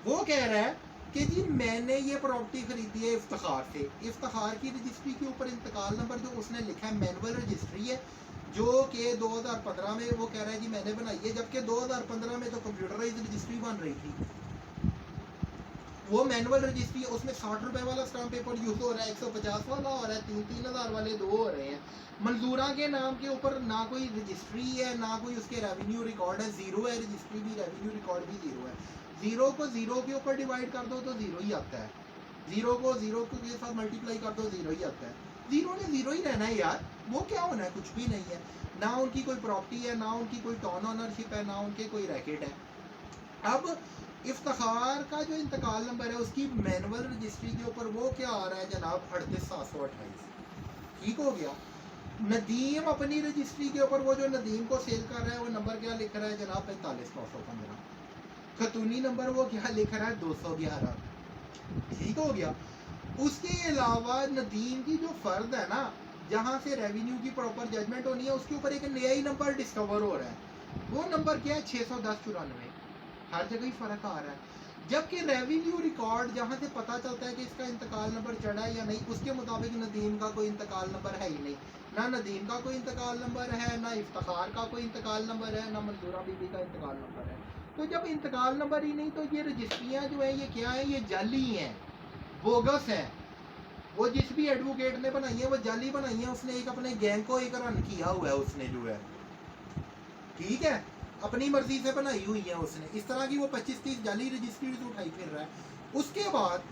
वो कह रहा है कि जी मैंने ये प्रॉपर्टी खरीदी है इफ्तिखार से, इफ्तिखार की रजिस्ट्री के ऊपर इंतकाल नंबर जो उसने लिखा है मैनुअल रजिस्ट्री है, जो कि 2015 में वो कह रहा है जी मैंने बनाई है, जबकि 2015 में तो कंप्यूटराइज रजिस्ट्री बन रही थी। वो मैनुअल रजिस्ट्री है, उसमें 60 रुपए वाला स्टाम्प पेपर यूज हो रहा है, 150 वाला हो रहा है, 3,000 वाले 2 हो रहे हैं। मंजूरा के नाम के ऊपर ना कोई रजिस्ट्री है ना कोई उसके रेवेन्यू रिकॉर्ड है, जीरो है, रजिस्ट्री भी रेवेन्यू रिकॉर्ड भी जीरो है। जीरो को जीरो के ऊपर डिवाइड कर दो तो जीरो ही आता है, जीरो को जीरो के साथ मल्टीप्लाई कर दो जीरो ही आता है। जीरो ने जीरो ही रहना है यार, वो क्या होना है, कुछ भी नहीं है, ना उनकी कोई प्रॉपर्टी है ना उनकी कोई टॉन ऑनरशिप है ना उनके कोई रैकेट है। अब इफ्तिखार का जो इंतकाल नंबर है उसकी मैनुअल रजिस्ट्री के ऊपर वो क्या आ रहा है जनाब 38,728, ठीक हो गया। नदीम अपनी रजिस्ट्री के ऊपर वो जो नदीम को सेल कर रहा है वो नंबर क्या लिख रहा है जनाब 45,915, खतूनी नंबर वो क्या लिख रहा है 211, ठीक हो गया। उसके अलावा नदीम की जो फर्द है ना जहाँ से रेवेन्यू की प्रॉपर जजमेंट होनी है उसके ऊपर एक नया ही नंबर डिस्कवर हो रहा है, वो नंबर क्या है 61094, हर जगह ही फर्क आ रहा है। जबकि रेवेन्यू रिकॉर्ड जहाँ से पता चलता है कि इसका इंतकाल नंबर चढ़ा है या नहीं, उसके मुताबिक नदीम का कोई इंतकाल नंबर है ही नहीं, ना नदीम का कोई इंतकाल नंबर है ना इफ्तिखार का कोई इंतकाल नंबर है ना मंजूरा बीबी का इंतकाल नंबर है। तो जब इंतकाल नंबर ही नहीं तो ये रजिस्ट्रियाँ जो है ये क्या है, ये जाली हैं, बोगस हैं। वो जिस भी एडवोकेट ने बनाई है वो जाली बनाई है, उसने एक अपने गैंग को एक रन किया हुआ है उसने जो है, ठीक है, अपनी मर्जी से बनाई हुई है उसने, इस तरह की वो 25-30 जाली रजिस्ट्रीज उठाई फिर रहा है। उसके बाद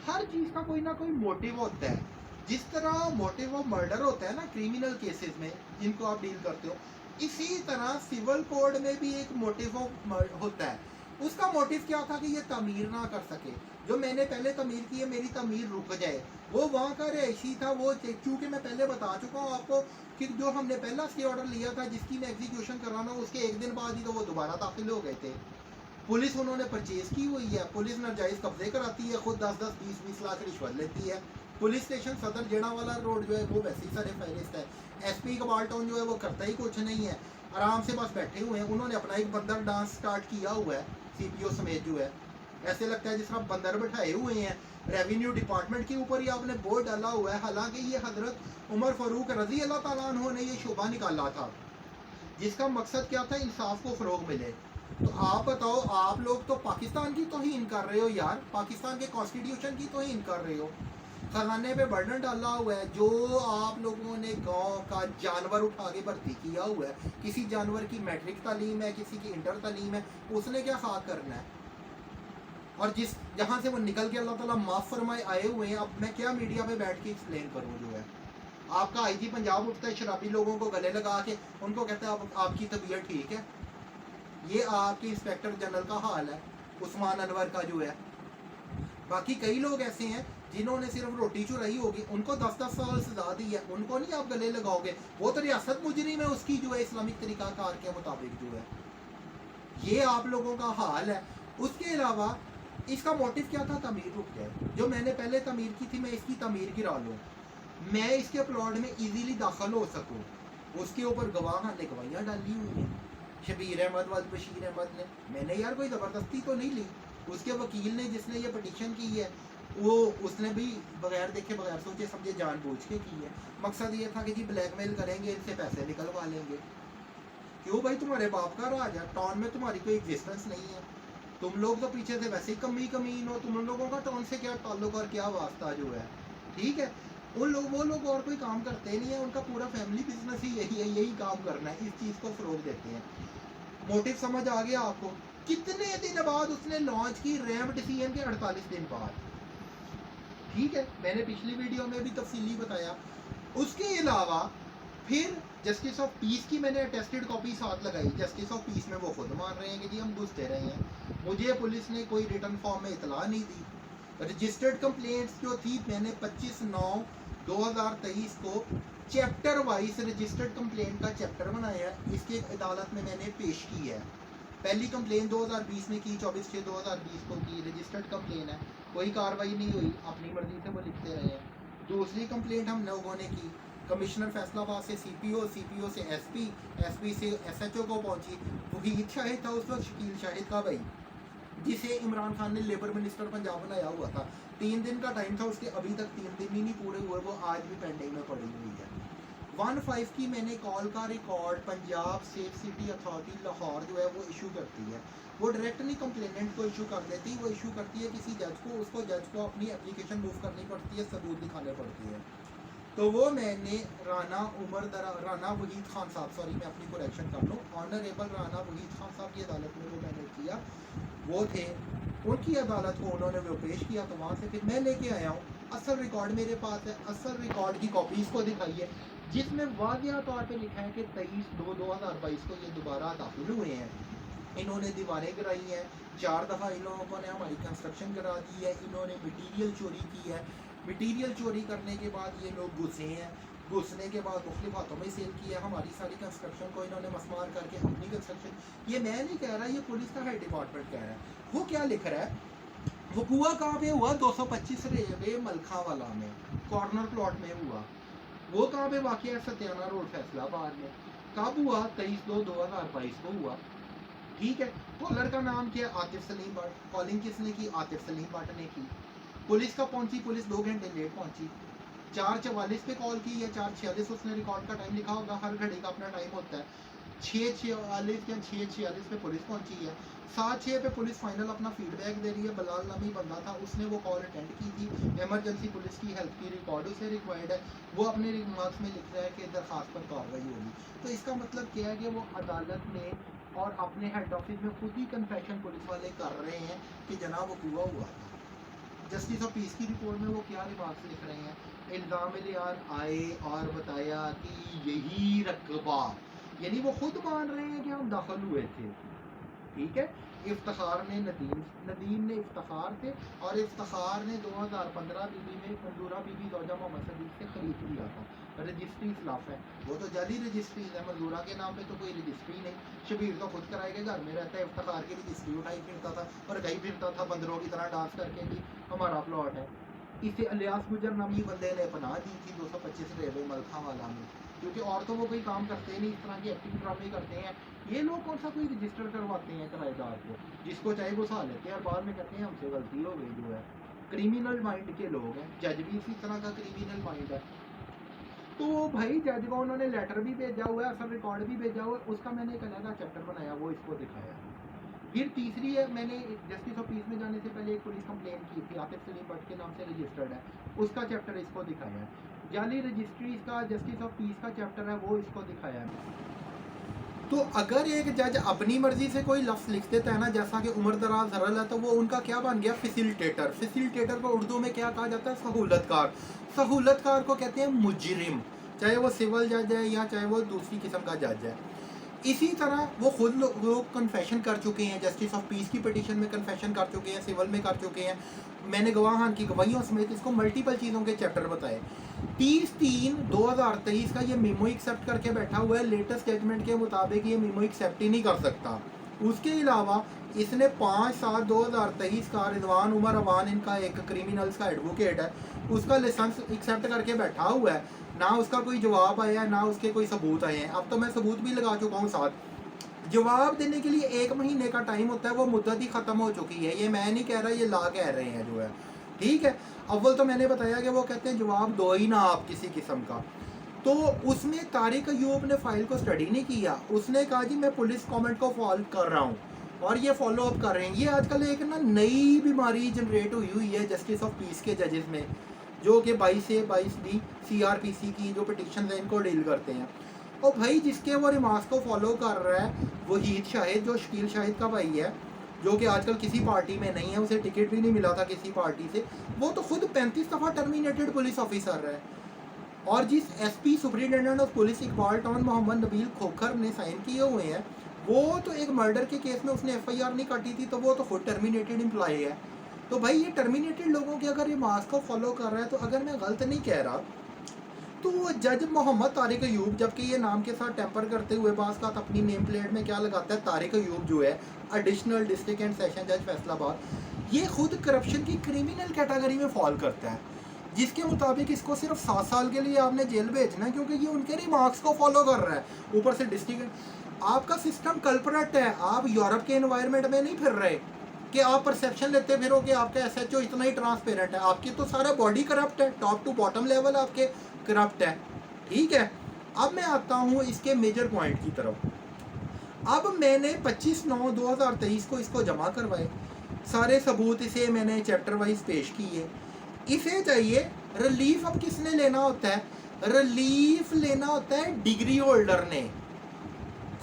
हर चीज़ का कोई ना कोई मोटिव होता है, जिस तरह मोटिव ऑफ मर्डर होता है ना क्रिमिनल केसेस में जिनको आप डील करते हो, इसी तरह सिविल कोड में भी एक मोटिव ऑफ होता है। उसका मोटिव क्या था कि ये तमीर ना कर सके, जो मैंने पहले तमीर की है मेरी तमीर रुक जाए, वो वहाँ का रहायशी था। वो चूँकि मैं पहले बता चुका हूँ आपको कि जो हमने पहला स्टे ऑर्डर लिया था जिसकी मैं एग्जीक्यूशन कराना उसके एक दिन बाद ही तो वो दोबारा दाखिल हो गए थे। पुलिस उन्होंने परचेज की हुई है, पुलिस नाजायज़ कब्जे कराती है, खुद 10-10, 20-20 लाख रिश्वत लेती है। पुलिस स्टेशन सदर जेड़ावाला रोड जो है वो वैसे ही सारे फहरिस्त है। एसपी इकबाल टाउन जो है वो करता ही कुछ नहीं है, आराम से बस बैठे हुए हैं। उन्होंने अपना एक बंदर डांस स्टार्ट किया हुआ है सीपीओ समेत जो है, ऐसे लगता है जिस तरह बंदर बैठाए हुए हैं। रेवेन्यू डिपार्टमेंट के ऊपर ही आपने बोर्ड डाला हुआ है, हालांकि ये हजरत उमर फारूक रजी अल्लाह ताला अन्हु ने ये शोभा निकाला था जिसका मकसद क्या था, इंसाफ को फ़रोग मिले। तो आप बताओ, आप लोग तो पाकिस्तान की तौहीन कर रहे हो यार, पाकिस्तान के कॉन्स्टिट्यूशन की तौहीन कर रहे हो, खजाने पे बर्डन डाला हुआ है। जो आप लोगों ने गांव का जानवर उठा के भर्ती किया हुआ है, किसी जानवर की मैट्रिक तालीम है, किसी की इंटर तालीम है, उसने क्या खाक करना है। और जिस जहाँ से वो निकल के अल्लाह ताला माफ़ फरमाए आए हुए हैं, अब मैं क्या मीडिया पे बैठ के एक्सप्लेन करूँ जो है। आपका आईजी पंजाब उठता है शराबी लोगों को गले लगा के उनको कहता है आपकी तबीयत ठीक है। ये आपके इंस्पेक्टर जनरल का हाल है उस्मान अनवर का जो है। बाकी कई लोग ऐसे हैं जिन्होंने सिर्फ रोटी चुराई होगी, उनको 10-10 साल सजा दी है, उनको नहीं आप गले लगाओगे। वो तो रियासत मुजरिम है उसकी जो है इस्लामिक तरीकाकार के मुताबिक जो है। ये आप लोगों का हाल है। उसके अलावा इसका मोटिव क्या था? तमीर रुक जाए। जो मैंने पहले तमीर की थी मैं इसकी तमीर गिरा लूँ, मैं इसके प्लॉट में इजीली दाखिल हो सकूँ। उसके ऊपर गवाह ने गवाहियाँ डाली हुई हैं, शबीर अहमद व बशीर अहमद ने। मैंने यार कोई ज़बरदस्ती तो नहीं ली। उसके वकील ने जिसने ये पटिशन की है वो उसने भी बगैर देखे बगैर सोचे समझे जानबूझ के की है। मकसद ये था कि जी ब्लैकमेल करेंगे, इनसे पैसे निकलवा लेंगे। क्यों भाई, तुम्हारे बाप का राज है, टाउन में तुम्हारी कोई एग्जिस्टेंस नहीं है। तुम लोग तो पीछे से वैसे ही कमीन हो, तुम लोगों का टाउन से क्या ताल्लुक और क्या वास्ता जो है। ठीक है, वो लोग और कोई काम करते नहीं है, उनका पूरा फैमिली बिजनेस ही यही है, यही काम करना है, इस चीज़ को फरोग देते हैं। मोटिव समझ आ गया आपको? कितने दिन बाद उसने लॉन्च की? रैम डिसीजन के 48 दिन बाद। ठीक है, मैंने पिछली वीडियो में भी तफसीली बताया। उसके अलावा फिर जस्टिस ऑफ पीस की मैंने अटेस्टेड कॉपी साथ लगाई। जस्टिस ऑफ पीस में वो खुद मान रहे हैं कि जी हम घुस दे रहे हैं, मुझे पुलिस ने कोई रिटर्न फॉर्म में इतला नहीं दी। रजिस्टर्ड कंप्लेंट्स जो थी मैंने 25/9/2023 को चैप्टर वाइज रजिस्टर्ड कंप्लेंट का चैप्टर बनाया है, इसकी अदालत में मैंने पेश की है। पहली कंप्लेन 2020 में की, 24/6/2020 को की, रजिस्टर्ड कंप्लेन है, कोई कार्रवाई नहीं हुई, अपनी मर्जी से वो लिखते रहे हैं। दूसरी कंप्लेंट हम लोगों ने की कमिश्नर फैसलाबाद से सीपीओ, सीपीओ से एसपी, एसपी से एसएचओ को पहुंची। वहीद शाहिद था उस वक्त, शकील शाहिद का भाई, जिसे इमरान खान ने लेबर मिनिस्टर पंजाब बनाया हुआ था। 3 दिन का टाइम था उसके, अभी तक 3 दिन ही नहीं पूरे हुए, वो आज भी पेंडिंग में पड़ी हुई है। 15 की मैंने कॉल का record Punjab safe city authority Lahore जो है वो इशू करती है। वो डायरेक्ट नहीं कंप्लेनेंट को इशू कर देती, वो इशू करती है किसी जज को, उसको जज को अपनी एप्लीकेशन मूव करनी पड़ती है, सबूत दिखाने पड़ते हैं। तो वो मैंने राना वहीद खान साहब, सॉरी मैं अपनी करेक्शन कर लूँ, ऑनरेबल राना वहीद खान साहब की अदालत में वो मैंने किया, वो थे, उनकी अदालत को उन्होंने वो पेश किया। तो वहाँ से फिर मैं लेके आया हूँ, असल रिकॉर्ड मेरे पास है, असल रिकॉर्ड की कॉपीज़ को दिखाई है, जिसमें वादिया तौर पे लिखा है कि 23/2/2022 को ये दोबारा दाखिल हुए हैं। इन्होंने दीवारें गिराई हैं, 4 दफ़ा इन लोगों ने हमारी कंस्ट्रक्शन करा दी है, इन्होंने मटीरियल चोरी की है। मटीरियल चोरी करने के बाद ये लोग घुसे हैं, घुसने के बाद मुख्तलिफ हाथों में सेल किया, हमारी सारी कंस्ट्रक्शन को इन्होंने मसमार करके अपनी कंस्ट्रक्शन, ये मैं नहीं कह रहा, ये पुलिस का हेड डिपार्टमेंट कह रहा है। वो क्या लिख रहा है? वो कुआ कहाँ पे हुआ? 225 रेलवे मलखावाला में, कॉर्नर प्लॉट में हुआ। वो कहाँ पे वाक़ है? सत्याना रोड फैसलाबाद में। कब हुआ? 23/2/2022 को हुआ। ठीक है, कॉलर का नाम क्या है? आतिफ सलीम भट्ट। कॉलिंग किसने की? आतिफ सलीम भट्ट ने की। पुलिस का पहुंची, पुलिस 2 घंटे लेट पहुंची। 4:44 पे कॉल की या 4:46, उसने रिकॉर्ड का टाइम लिखा होगा, हर घड़ी का अपना टाइम होता है। 6:44 या 6:46 पे पुलिस पहुंची है। 7:06 पे पुलिस फाइनल अपना फीडबैक दे रही है। बलाल नामी बंदा था, उसने वो कॉल अटेंड की थी, एमरजेंसी पुलिस की हेल्प की रिकॉर्ड उसे रिक्वायर्ड है। वो अपने रिमार्क्स में लिख रहा है कि दरखास्त पर कार्रवाई होगी। तो इसका मतलब क्या है कि वो अदालत में और अपने हेड ऑफिस में खुद ही कन्फेशन पुलिस वाले कर रहे हैं कि जनाब वो हुआ था। जस्टिस ऑफ पीस की रिपोर्ट में वो क्या रिमार्क्स लिख रहे हैं? इल्ज़ाम लियान आए और बताया कि यही रकबा, यानी वो खुद मान रहे हैं कि हम दाखिल हुए थे। ठीक है, इफ्तिखार ने नदीम ने इफ्तिखार थे, और इफ्तिखार ने 2015 बीबी में मंजूरा बीबी जोजा मोहम्मद सदीक से खरीद लिया था। रजिस्ट्री खिलाफ है, वो तो जाली रजिस्ट्री है, मंजूरा के नाम पे तो कोई रजिस्ट्री नहीं। शबीर तो खुद कराए के घर में रहता है, इफ्तिखार की रजिस्ट्री उठाई फिरता था और कहीं फिरता था बंदरों की तरह डांस करके कि हमारा प्लॉट है। इसे अलियास गुजर नामी बंदे ने पनाह दी थी 225 रेलवे मलखावाला में, क्योंकि और तो वो कोई काम करते नहीं, इस तरह की एक्टिंग ड्रामे करते हैं। ये लोग कौन सा कोई रजिस्टर करवाते हैं किराएदार को, जिसको चाहे घुसा लेते हैं और बाद में कहते हैं हमसे गलती हो गई जो है। क्रिमिनल माइंड के लोग हैं, जज भी इसी तरह का क्रिमिनल माइंड है। तो भाई जज को उन्होंने लेटर भी भेजा हुआ है, असल रिकॉर्ड भी भेजा हुआ है, उसका मैंने एक अलग चैप्टर बनाया, वो इसको दिखाया। फिर तीसरी है, मैंने जस्टिस ऑफ पीस में जाने से पहले एक पुलिस कंप्लेन की थी, आतिफ सलीम भट्ट के नाम से रजिस्टर्ड है, उसका चैप्टर इसको दिखाया है। जाली रजिस्ट्रीज का जस्टिस ऑफ पीस का चैप्टर है, वो इसको दिखाया है। तो अगर एक जज अपनी मर्जी से कोई लफ्ज़ लिख देता है ना, जैसा कि उम्र दराज हरल है, तो वो उनका क्या बन गया? फैसिलिटेटर। फैसिलिटेटर को उर्दू में क्या कहा जाता है? सहूलतकार। सहूलतकार को कहते हैं मुजरिम। चाहे वो सिविल जज है या चाहे वो दूसरी किस्म का जज है। इसी तरह वो खुद लोग कन्फेशन कर चुके हैं, जस्टिस ऑफ पीस की पिटीशन में कन्फेशन कर चुके हैं, सिविल में कर चुके हैं। मैंने गवाहान की गवाहियों समेत इसको मल्टीपल चीज़ों के चैप्टर बताए। 30/3/2023 का ये मेमो एक्सेप्ट करके बैठा हुआ है। लेटेस्ट जजमेंट के मुताबिक ये मेमो एक्सेप्ट ही नहीं कर सकता। उसके अलावा इसने 5/7/2023 का रिजवान उमर अवान, इनका एक क्रिमिनल्स का एडवोकेट है, उसका लाइसेंस एक्सेप्ट करके बैठा हुआ है। ना उसका कोई जवाब आया है, ना उसके कोई सबूत आए हैं। अब तो मैं सबूत भी लगा चुका हूँ साथ। जवाब देने के लिए 1 महीने का टाइम होता है, वो मुद्दत ही ख़त्म हो चुकी है। ये मैं नहीं कह रहा, ये ला कह रहे हैं जो है, ठीक है। अव्वल तो मैंने बताया कि वो कहते हैं जवाब दो ही ना आप किसी किस्म का। तो उसमें तारिक अयूब ने फाइल को स्टडी नहीं किया। उसने कहा जी मैं पुलिस कमेंट को फॉलो कर रहा हूँ और ये फॉलो अप कर रहे हैं। ये आजकल एक ना नई बीमारी जनरेट हुई है जस्टिस ऑफ पीस के जजेस में, जो कि 22A/22B CRPC की जो पिटिशन है इनको डील करते हैं। और भाई जिसके वो रिमार्क्स को फॉलो कर रहा है वहीद शाहिद, जो शकील शाहिद का भाई है, जो कि आजकल किसी पार्टी में नहीं है, उसे टिकट भी नहीं मिला था किसी पार्टी से, वो तो खुद 35 दफ़ा टर्मिनेटेड पुलिस ऑफिसर है। और जिस SP superintendent of police Iqbal Town Mohammad Nabeel Khokhar ने साइन किए हुए हैं, वो तो एक मर्डर के केस में उसने FIR नहीं काटी थी, तो वो तो खुद टर्मिनेटेड एम्प्लॉय है। तो भाई ये टर्मिनेटेड लोगों के अगर ये मार्क्स को फॉलो कर रहा है, तो अगर मैं गलत नहीं कह रहा तो जज मोहम्मद तारिक अयूब, जबकि ये नाम के साथ टेम्पर करते हुए बास का अपनी नेम प्लेट में क्या लगाता है, तारिक अयूब जो है एडिशनल डिस्ट्रिक्ट एंड सेशन जज फैसलाबाद, ये खुद करप्शन की क्रिमिनल कैटेगरी में फॉल करता है, जिसके मुताबिक इसको सिर्फ 7 साल के लिए आपने जेल भेजना है, क्योंकि ये उनके रिमार्क्स को फॉलो कर रहा है। ऊपर से डिस्ट्रिक्ट आपका सिस्टम कल्परेट है। आप यूरोप के एनवायरनमेंट में नहीं फिर रहे कि आप परसेप्शन लेते फिरो कि आपका SHO इतना ही ट्रांसपेरेंट है। आपकी तो सारा बॉडी करप्ट है, टॉप टू बॉटम लेवल आपके करप्ट है, ठीक है। अब मैं आता हूँ इसके मेजर पॉइंट की तरफ। अब मैंने 25/9/2023 को इसको जमा करवाए, सारे सबूत इसे मैंने चैप्टर वाइज पेश किए। इसे चाहिए रिलीफ। अब किसने लेना होता है? रिलीफ लेना होता है डिग्री होल्डर ने।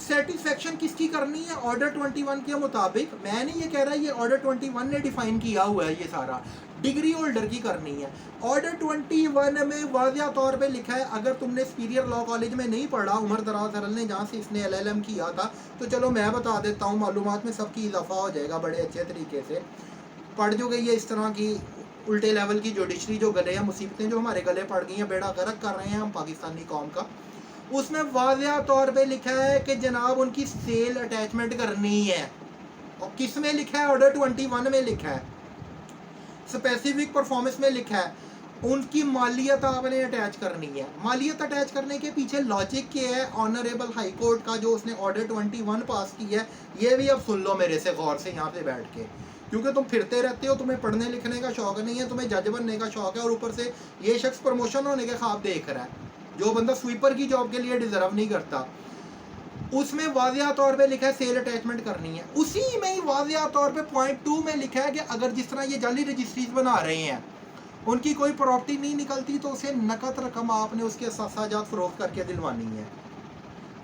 सेटिस्फेक्शन किसकी करनी है? ऑर्डर 21 के मुताबिक। मैं नहीं ये कह रहा, ये ऑर्डर 21 ने डिफाइन किया हुआ है, ये सारा डिग्री होल्डर की करनी है। ऑर्डर 21 में वाज़िया तौर पे लिखा है, अगर तुमने सुपीरियर लॉ कॉलेज में नहीं पढ़ा, उमर दराज हरल ने जहाँ से इसने LLM किया था, तो चलो मैं बता देता हूँ, मालूमात में सबकी इजाफा हो जाएगा बड़े अच्छे तरीके से। पढ़ जो गई है इस तरह की उल्टे लेवल की जुडिशरी, जो गले हैं, मुसीबतें जो हमारे गले पड़ गई हैं, बेड़ा गर्क कर रहे हैं हम पाकिस्तानी कौम का। उसमें वाज़िया तौर पे लिखा है कि जनाब उनकी सेल अटैचमेंट करनी है। और किस में लिखा है? ऑर्डर 21 में लिखा है, स्पेसिफिक परफॉर्मेंस में लिखा है, उनकी मालियत आपने अटैच करनी है। मालियत अटैच करने के पीछे लॉजिक क्या है? ऑनरेबल हाई कोर्ट का जो उसने ऑर्डर 21 पास किया है, ये भी अब सुन लो मेरे से गौर से यहाँ से बैठ के, क्योंकि तुम फिरते रहते हो, तुम्हें पढ़ने लिखने का शौक नहीं है, तुम्हें जज बनने का शौक है, और ऊपर से ये शख्स प्रमोशन होने के ख्वाब देख रहा है, जो बंदा स्वीपर की जॉब के लिए डिजर्व नहीं करता। उसमें वाज़िया तौर पे लिखा है सेल अटैचमेंट करनी है। उसी में ही वाज़िया तौर पे पॉइंट 2 में लिखा है कि अगर जिस तरह ये जाली रजिस्ट्रीज बना रहे हैं, उनकी कोई प्रॉपर्टी नहीं निकलती, तो उसे नकद रकम आपने उसके साजात फरोख्त करके दिलवानी है।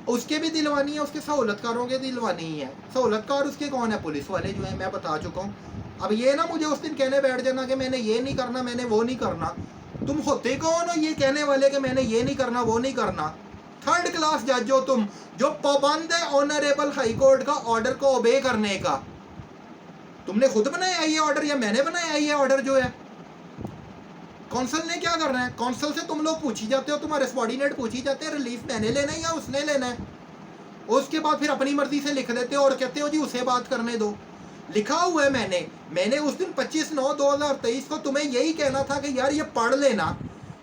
उसके भी दिलवानी है, उसके सहूलतकारों के दिलवानी है। सहूलतकार उसके कौन है? पुलिस वाले जो है, मैं बता चुका हूँ। अब ये ना मुझे उस दिन कहने बैठ जाना कि मैंने ये नहीं करना, मैंने वो नहीं करना। तुम होते कौन हो ये कहने वाले कि मैंने ये नहीं करना, वो नहीं करना? थर्ड क्लास जज हो तुम, जो पाबंद है ऑनरेबल हाई कोर्ट का ऑर्डर को ओबे करने का। तुमने खुद बनाया ये ऑर्डर या मैंने बनाया ये ऑर्डर? जो है कौंसल ने क्या करना है? कौंसल से तुम लोग पूछी जाते हो, तुम्हारे सबॉर्डिनेट पूछी जाते हैं रिलीफ मैंने लेना है या उसने लेना है। उसके बाद फिर अपनी मर्जी से लिख देते हो और कहते हो जी उसे बात करने दो। लिखा हुआ है मैंने उस दिन 25/9/2023 को तुम्हें यही कहना था कि यार ये पढ़ लेना।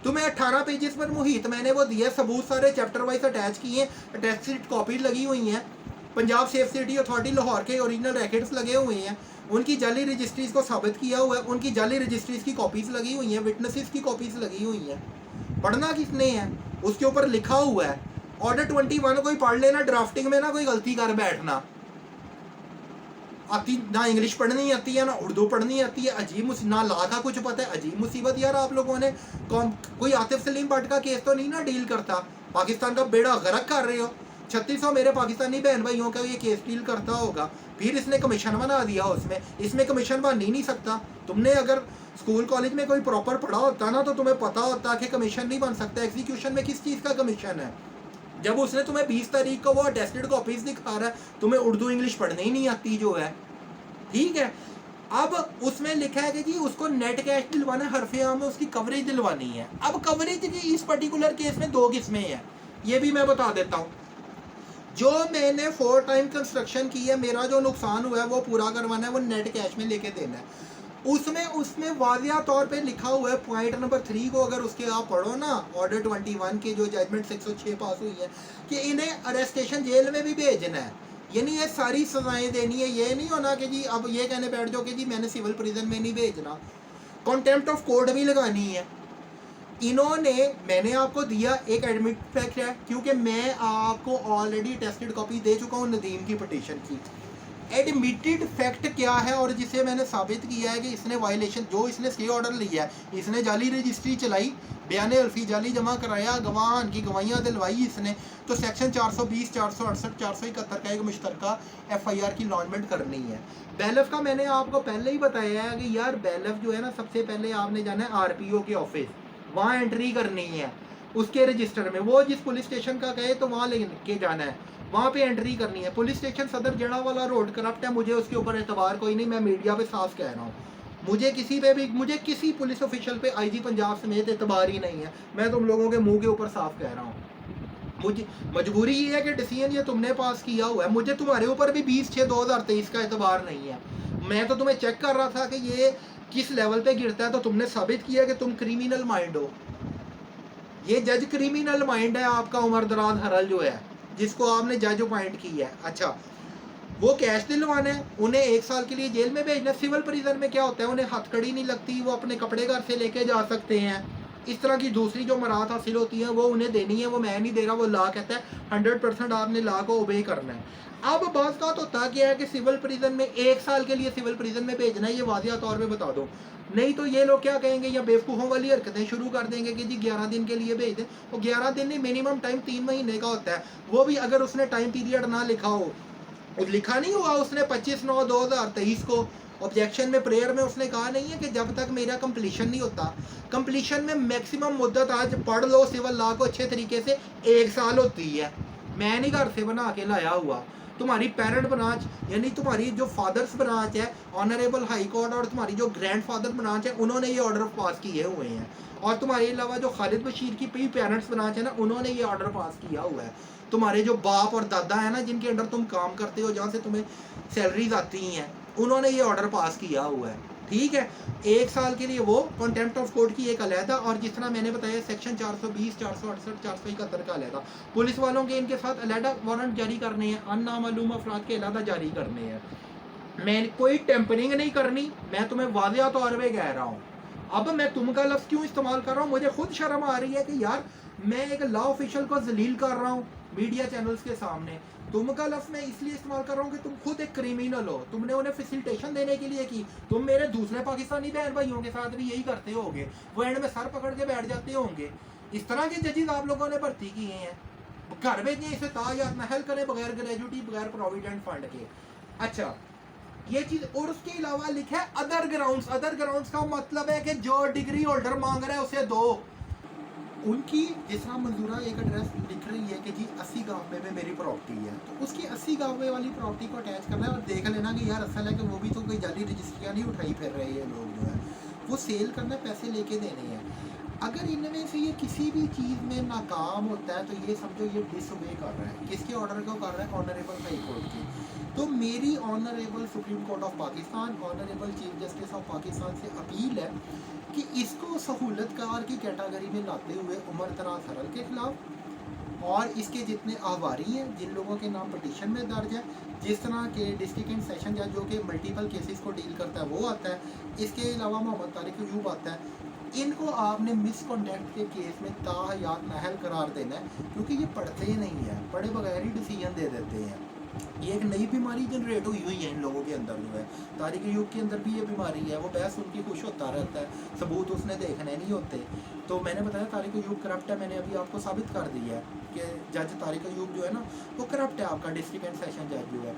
तुम्हें 18 पेजेस पर मुहित मैंने वो दिया, सबूत सारे चैप्टर वाइज अटैच किए, अटैच कॉपी लगी हुई हैं। Punjab safe city authority Lahore के ओरिजिनल रैकेट्स लगे हुए हैं, उनकी जाली रजिस्ट्रीज को साबित किया हुआ है, उनकी जाली रजिस्ट्रीज की कॉपीज़ लगी हुई हैं, विटनेसेस की कॉपीज़ लगी हुई हैं। पढ़ना किसने है? उसके ऊपर लिखा हुआ है ऑर्डर 21 को ही पढ़ लेना। ड्राफ्टिंग में ना कोई गलती कर बैठना। आती ना इंग्लिश पढ़नी आती है, ना उर्दू पढ़नी आती है, अजीब ना ला का कुछ पता है, अजीब मुसीबत यार। आप लोगों ने कोई आतिफ सलीम भट्ट का केस तो नहीं ना डील करता, पाकिस्तान का बेड़ा गर्क कर रहे हो। 3600 मेरे पाकिस्तानी बहन भाइयों का ये केस डील करता होगा, फिर इसने कमीशन बना दिया उसमें। इसमें कमीशन बन ही नहीं सकता। तुमने अगर स्कूल कॉलेज में कोई प्रॉपर पढ़ा होता ना तो तुम्हें पता होता कि कमीशन नहीं बन सकता। एग्जीक्यूशन में किस चीज़ का कमीशन है? जब उसने तुम्हें 20 तारीख को वो अटेस्टेड कॉपीज दिखा रहा है, तुम्हें उर्दू इंग्लिश पढ़ने ही नहीं आती जो है, ठीक है। अब उसमें लिखा है कि जी उसको नेट कैश दिलवाना है, हरफे आम में उसकी कवरेज दिलवानी है। अब कवरेज की इस पर्टिकुलर केस में 2 किस्में हैं, ये भी मैं बता देता हूँ। जो मैंने 4 टाइम कंस्ट्रक्शन की है, मेरा जो नुकसान हुआ है वो पूरा करवाना है, वो नेट कैश में लेके देना है। उसमें वाजिया तौर पे लिखा हुआ है पॉइंट नंबर 3 को, अगर उसके आप पढ़ो ना, ऑर्डर 21 की जो जजमेंट 606 पास हुई है, कि इन्हें अरेस्टेशन जेल में भी भेजना है, यानी ये सारी सजाएं देनी है। ये नहीं होना कि जी अब ये कहने बैठ जाओ कि जी मैंने सिविल प्रिजन में नहीं भेजना। कॉन्टेम्प्ट ऑफ कोर्ट भी लगानी है इन्होंने। मैंने आपको दिया एक एडमिट फैक्ट है, क्योंकि मैं आपको ऑलरेडी टेस्टेड कॉपी दे चुका हूँ नदीम की पिटीशन की। एडमिटेड फैक्ट क्या है, और जिसे मैंने साबित किया है कि इसने वायलेशन, जो इसने स्टे ऑर्डर लिया है, इसने जाली रजिस्ट्री चलाई, बयान अल्फी जाली जमा कराया, गवाह की गवाहियाँ दिलवाई इसने, तो सेक्शन 420, 468, 471 का एक मुश्तरका FIR की लॉन्चमेंट करनी है। बैलफ का मैंने आपको पहले ही बताया है कि यार बैलफ जो है ना, सबसे पहले आपने जाना है RPO के ऑफिस, वहाँ एंट्री करनी है उसके रजिस्टर में। वो जिस पुलिस स्टेशन का कहे तो वहाँ लेके जाना है, वहाँ पे एंट्री करनी है। पुलिस स्टेशन सदर जड़ावाला रोड करप्ट है, मुझे उसके ऊपर एतबार कोई नहीं, मैं मीडिया पे साफ कह रहा हूँ। मुझे किसी पुलिस ऑफिशियल पे IG पंजाब समेत एतबार ही नहीं है, मैं तुम लोगों के मुंह के ऊपर साफ कह रहा हूँ। मुझे मजबूरी ये है कि डिसीजन ये तुमने पास किया हुआ है, मुझे तुम्हारे ऊपर भी 20/6/2023 का एतबार नहीं है। मैं तो तुम्हें चेक कर रहा था कि ये किस लेवल पे गिरता है, तो तुमने साबित किया कि तुम क्रिमिनल माइंड हो। ये जज क्रिमिनल माइंड है आपका, उमर दराज हरल जो है, जिसको आपने जज अपॉइंट किया है। अच्छा, वो कैश दिलवाना है, उन्हें 1 साल के लिए जेल में भेजना। सिविल प्रिजन में क्या होता है, उन्हें हथकड़ी नहीं लगती, वो अपने कपड़े घर से लेके जा सकते हैं। इस तरह की दूसरी जो मराहत हासिल होती है वो उन्हें देनी है, वो मैं नहीं दे रहा, वो लॉ कहता है 100% आपने लॉ को ओबे करना है। अब बात होता क्या है कि सिविल प्रिजन में 1 साल के लिए सिविल प्रिजन में भेजना है, ये वाजिया तौर पे बता दो, नहीं तो ये लोग क्या कहेंगे, या बेवकूफ़ों वाली हरकतें शुरू कर देंगे कि जी 11 दिन के लिए भेज दें। वो 11 दिन नहीं, मिनिमम टाइम 3 महीने का होता है, वो भी अगर उसने टाइम पीरियड ना लिखा हो। लिखा नहीं हुआ उसने 25/9/2023 को ऑब्जेक्शन में, प्रेयर में उसने कहा नहीं है कि जब तक मेरा कंप्लीशन नहीं होता। कंप्लीशन में मैक्सिमम मुद्दत, आज पढ़ लो सिविल लॉ को अच्छे तरीके से, 1 साल होती है। मैं नहीं घर से बना के लाया हुआ। तुम्हारी पेरेंट ब्रांच यानी तुम्हारी जो फादर्स ब्रांच है ऑनरेबल हाई कोर्ट, और तुम्हारी जो ग्रैंडफादर ब्रांच है, उन्होंने ये ऑर्डर पास किए हुए हैं। और तुम्हारे अलावा जो खालिद बशीर की पेरेंट्स ब्रांच है ना, उन्होंने ये ऑर्डर पास किया हुआ है। तुम्हारे जो बाप और दादा है ना, जिनके अंडर तुम काम करते हो, जहाँ से तुम्हें सैलरीज आती हैं, उन्होंने ये ऑर्डर पास किया हुआ है, ठीक है। 1 साल के लिए वो कॉन्टेम्प्ट ऑफ कोर्ट की एक अलहदा, और जिस तरह मैंने बताया सेक्शन 420, 468, 471 का अलहदा। पुलिस वालों के इनके साथ अलहदा वारंट जारी करने हैं, अन्नामालूम अफराद के अलहदा जारी करने हैं। मैं कोई टेम्परिंग नहीं करनी, मैं तुम्हें वाज़ेह तौर पे कह रहा हूँ। अब मैं तुम का लफ्ज़ क्यों इस्तेमाल कर रहा हूँ, मुझे खुद शर्म आ रही है कि यार मैं एक लॉ ऑफिशियल को जलील कर रहा हूँ मीडिया चैनल्स के सामने। तुम का लफ्ज़ मैं इसलिए इस्तेमाल कर रहा हूँ कि तुम खुद एक क्रिमिनल हो, तुमने उन्हें फैसिलिटेशन देने के लिए की। तुम मेरे दूसरे पाकिस्तानी बहन भाइयों के साथ भी यही करते होगे, वो एंड में सर पकड़ के बैठ जाते होंगे। इस तरह के जजेस आप लोगों ने भर्ती किए हैं, घर भेजें इसे तायात महल करें बगैर ग्रेजुटी, बगैर प्रोविडेंट फंड के। अच्छा, ये चीज, और उसके अलावा लिखा है अदर ग्राउंड्स। अदर ग्राउंड्स का मतलब है कि जो डिग्री होल्डर मांग रहा है उसे दो। उनकी जिस तरह मंजूरा एक एड्रेस लिख रही है कि जी 80 गाँव में मेरी प्रॉपर्टी है, तो उसकी 80 गाँव वाली प्रॉपर्टी को अटैच करना है, और देख लेना कि यार असल है कि वो भी तो कोई जाली रजिस्ट्रियाँ नहीं उठाई फिर रहे हैं लोग, जो है वो सेल करना, पैसे लेके देने हैं। अगर इनमें से ये किसी भी चीज़ में नाकाम होता है तो ये समझो ये डिसोबे कर रहा है। किसके ऑर्डर को कर रहा है? ऑनरेबल हाई कोर्ट की। तो मेरी honourable supreme court of Pakistan, honourable chief justice of Pakistan से अपील है कि इसको सहूलतकार की कैटेगरी में लाते हुए उमर दराज हरल के खिलाफ और इसके जितने आवारी हैं, जिन लोगों के नाम पटिशन में दर्ज है, जिस तरह के डिस्ट्रिक्ट एंड सेशन जज जो कि मल्टीपल केसेस को डील करता है वो आता है, इसके अलावा मोहम्मद तारिक अयूब आता है, इनको आपने मिसकॉन्डक्ट के केस में ताहयात नाअहल करार देना है, क्योंकि ये पढ़ते ही नहीं है, पढ़े बगैर ही डिसीजन दे देते हैं। ये एक नई बीमारी जनरेट हुई है इन लोगों के अंदर जो है। तारिक अयूब के अंदर भी ये बीमारी है, वो बहस उनकी खुश होता रहता है, सबूत उसने देखने नहीं होते। तो मैंने बताया तारिक अयूब करप्ट है, मैंने अभी आपको साबित कर दिया है कि जज तारिक अयूब जो है ना वो करप्ट है, आपका डिस्ट्रिक्ट एंड सेशन जज जो है।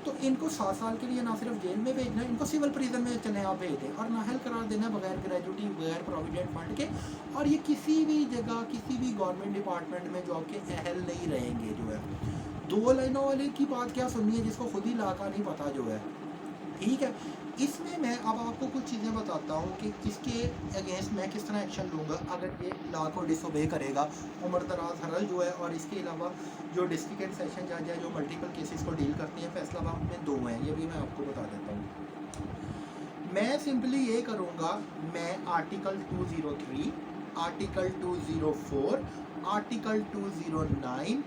तो इनको 7 साल के लिए ना सिर्फ जेल में भेजना है, इनको सिविल प्रिजन में चले आप भेज दें और नाहल करार देना बगैर ग्रेजुटी बगैर प्रोविडेंट फंड के। और ये किसी भी जगह किसी भी गवर्नमेंट डिपार्टमेंट में जॉब के अहल नहीं रहेंगे जो है। 2 लाइनों वाले की बात क्या सुननी है जिसको खुद ही ला का नहीं पता जो है, ठीक है। इसमें मैं अब आपको कुछ चीज़ें बताता हूँ कि इसके अगेंस्ट मैं किस तरह एक्शन लूँगा अगर ये लॉ को डिसोबे करेगा। उमर दराज हरल जो है और इसके अलावा जो डिस्ट्रिक्ट एंड सेशन जज है जो मल्टीपल केसेस को डील करती हैं, फैसलाबाद में 2 हैं, ये भी मैं आपको बता देता हूँ। मैं सिंपली ये करूँगा, मैं आर्टिकल 203, आर्टिकल 204, आर्टिकल 209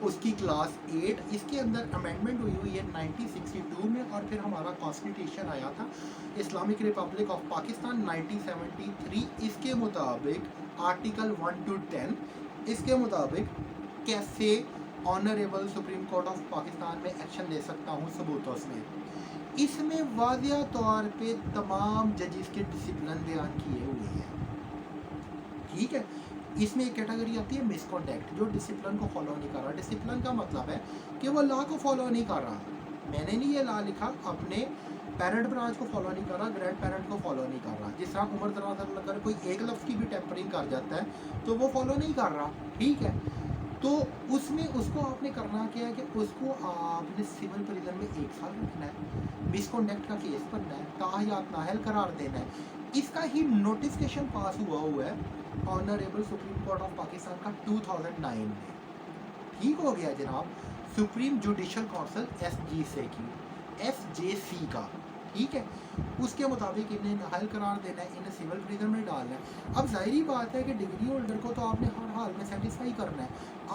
उसकी क्लास 8 इसके अंदर अमेंडमेंट हुई है 1962 में, और फिर हमारा कॉन्स्टिट्यूशन आया था इस्लामिक रिपब्लिक ऑफ पाकिस्तान 1973। इसके मुताबिक आर्टिकल 1 to 10 इसके मुताबिक कैसे honourable supreme court of Pakistan में एक्शन ले सकता हूँ सबूतों से। इसमें वाज़िया तौर पे तमाम जजेस के डिसिप्लिन बयान किए हुए हैं, ठीक है। इसमें एक कैटेगरी आती है मिसकॉन्डक्ट, जो डिसिप्लिन को फॉलो नहीं कर रहा। डिसिप्लिन का मतलब है कि वो लॉ को फॉलो नहीं कर रहा। मैंने नहीं ये लॉ लिखा, अपने पेरेंट ब्रांच को फॉलो नहीं कर रहा, ग्रैंड पेरेंट को फॉलो नहीं कर रहा। जिस तरह उमर दराज अगर कोई एक लफ्ज़ की भी टेम्परिंग कर जाता है तो वो फॉलो नहीं कर रहा, ठीक है। तो उसमें उसको आपने करना क्या है कि उसको आपने सिविल प्रिजन में 1 साल रखना है, मिसकॉन्डक्ट का केस बनना है, ताहयात नाहल करार देना है। इसका ही नोटिफिकेशन पास हुआ है honourable supreme court of Pakistan का 2009 में, ठीक हो गया जनाब। सुप्रीम जुडिशल काउंसिल SJC का, ठीक है। उसके मुताबिक इन्हें नाहल करार देना है, इन्हें सिविल प्रिजन में डालना है। अब जाहिर बात है कि डिग्री होल्डर को तो आपने हर हाल में सेटिस्फाई करना है।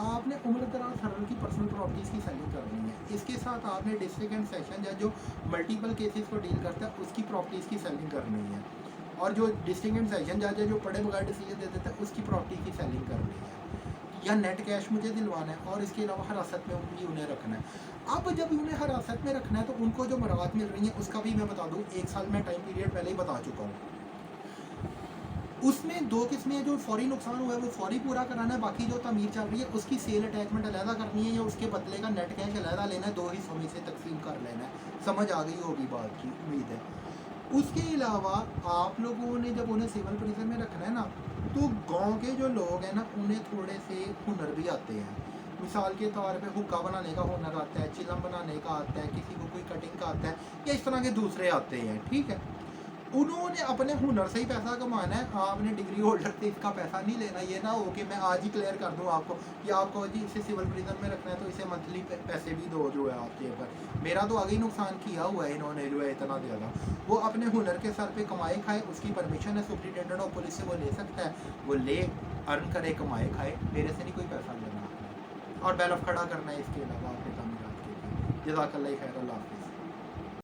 आपने उम्र दराज हरल की पर्सनल प्रॉपर्टीज़ की सेलिंग करनी है, इसके साथ आपने डिस्ट्रिक्ट एंड सेशन जज जो मल्टीपल केसेस को डील करता है उसकी प्रॉपर्टीज़ की सेलिंग करनी है, और जो डिस्ट्रिक्ट एंड सेशन जज है जो पढ़े बगैर डिसीजन दे देता है उसकी प्रॉपर्टी की सेलिंग करनी है, या नेट कैश मुझे दिलवाना है, और इसके अलावा हिरासत में भी उन्हें रखना है। अब जब उन्हें हिरासत में रखना है तो उनको जो मराहत मिल रही है उसका भी मैं बता दूँ, 1 साल में टाइम पीरियड पहले ही बता चुका हूँ। उसमें 2 किस्में हैं, जो फौरी नुकसान हुआ है वो फौरी पूरा कराना है, बाकी जो तमीर चल रही है उसकी सेल अटैचमेंट अलहदा करनी है, या उसके बदले का नेट कैश अलहदा लेना है, 2 हिस्सों में से तकसीम कर लेना है। समझ आ गई होगी बात की, उम्मीद है। उसके अलावा आप लोगों ने जब उन्हें सिविल प्रिजन में रखना है ना, तो गांव के जो लोग हैं ना उन्हें थोड़े से हुनर भी आते हैं। मिसाल के तौर पे हुक्का बनाने का हुनर आता है, चिलम बनाने का आता है, किसी को कोई कटिंग का आता है, या इस तरह के दूसरे आते हैं, ठीक है। उन्होंने अपने हुनर से ही पैसा कमाना है, आपने डिग्री होल्डर से इसका पैसा नहीं लेना। ये ना हो कि मैं आज ही क्लियर कर दूं आपको कि आपको जी इसे सिविल प्रिजन में रखना है तो इसे मंथली पैसे भी दो जो है आपके ऊपर। मेरा तो आगे ही नुकसान किया हुआ है इन्होंने जो है इतना ज़्यादा। वो अपने हुनर के सर पे कमाए खाए, उसकी परमिशन है सुप्रिटेंडेंट ऑफ पुलिस से, वो ले सकता है, वो ले अर्न करे कमाए खाए, मेरे से नहीं कोई पैसा लेना आपने, और बैलफ खड़ा करना है इसके अलावा अपने तमीरात के लिए। जज़ाकल्लाह खैर, अल्लाह हाफ़िज़।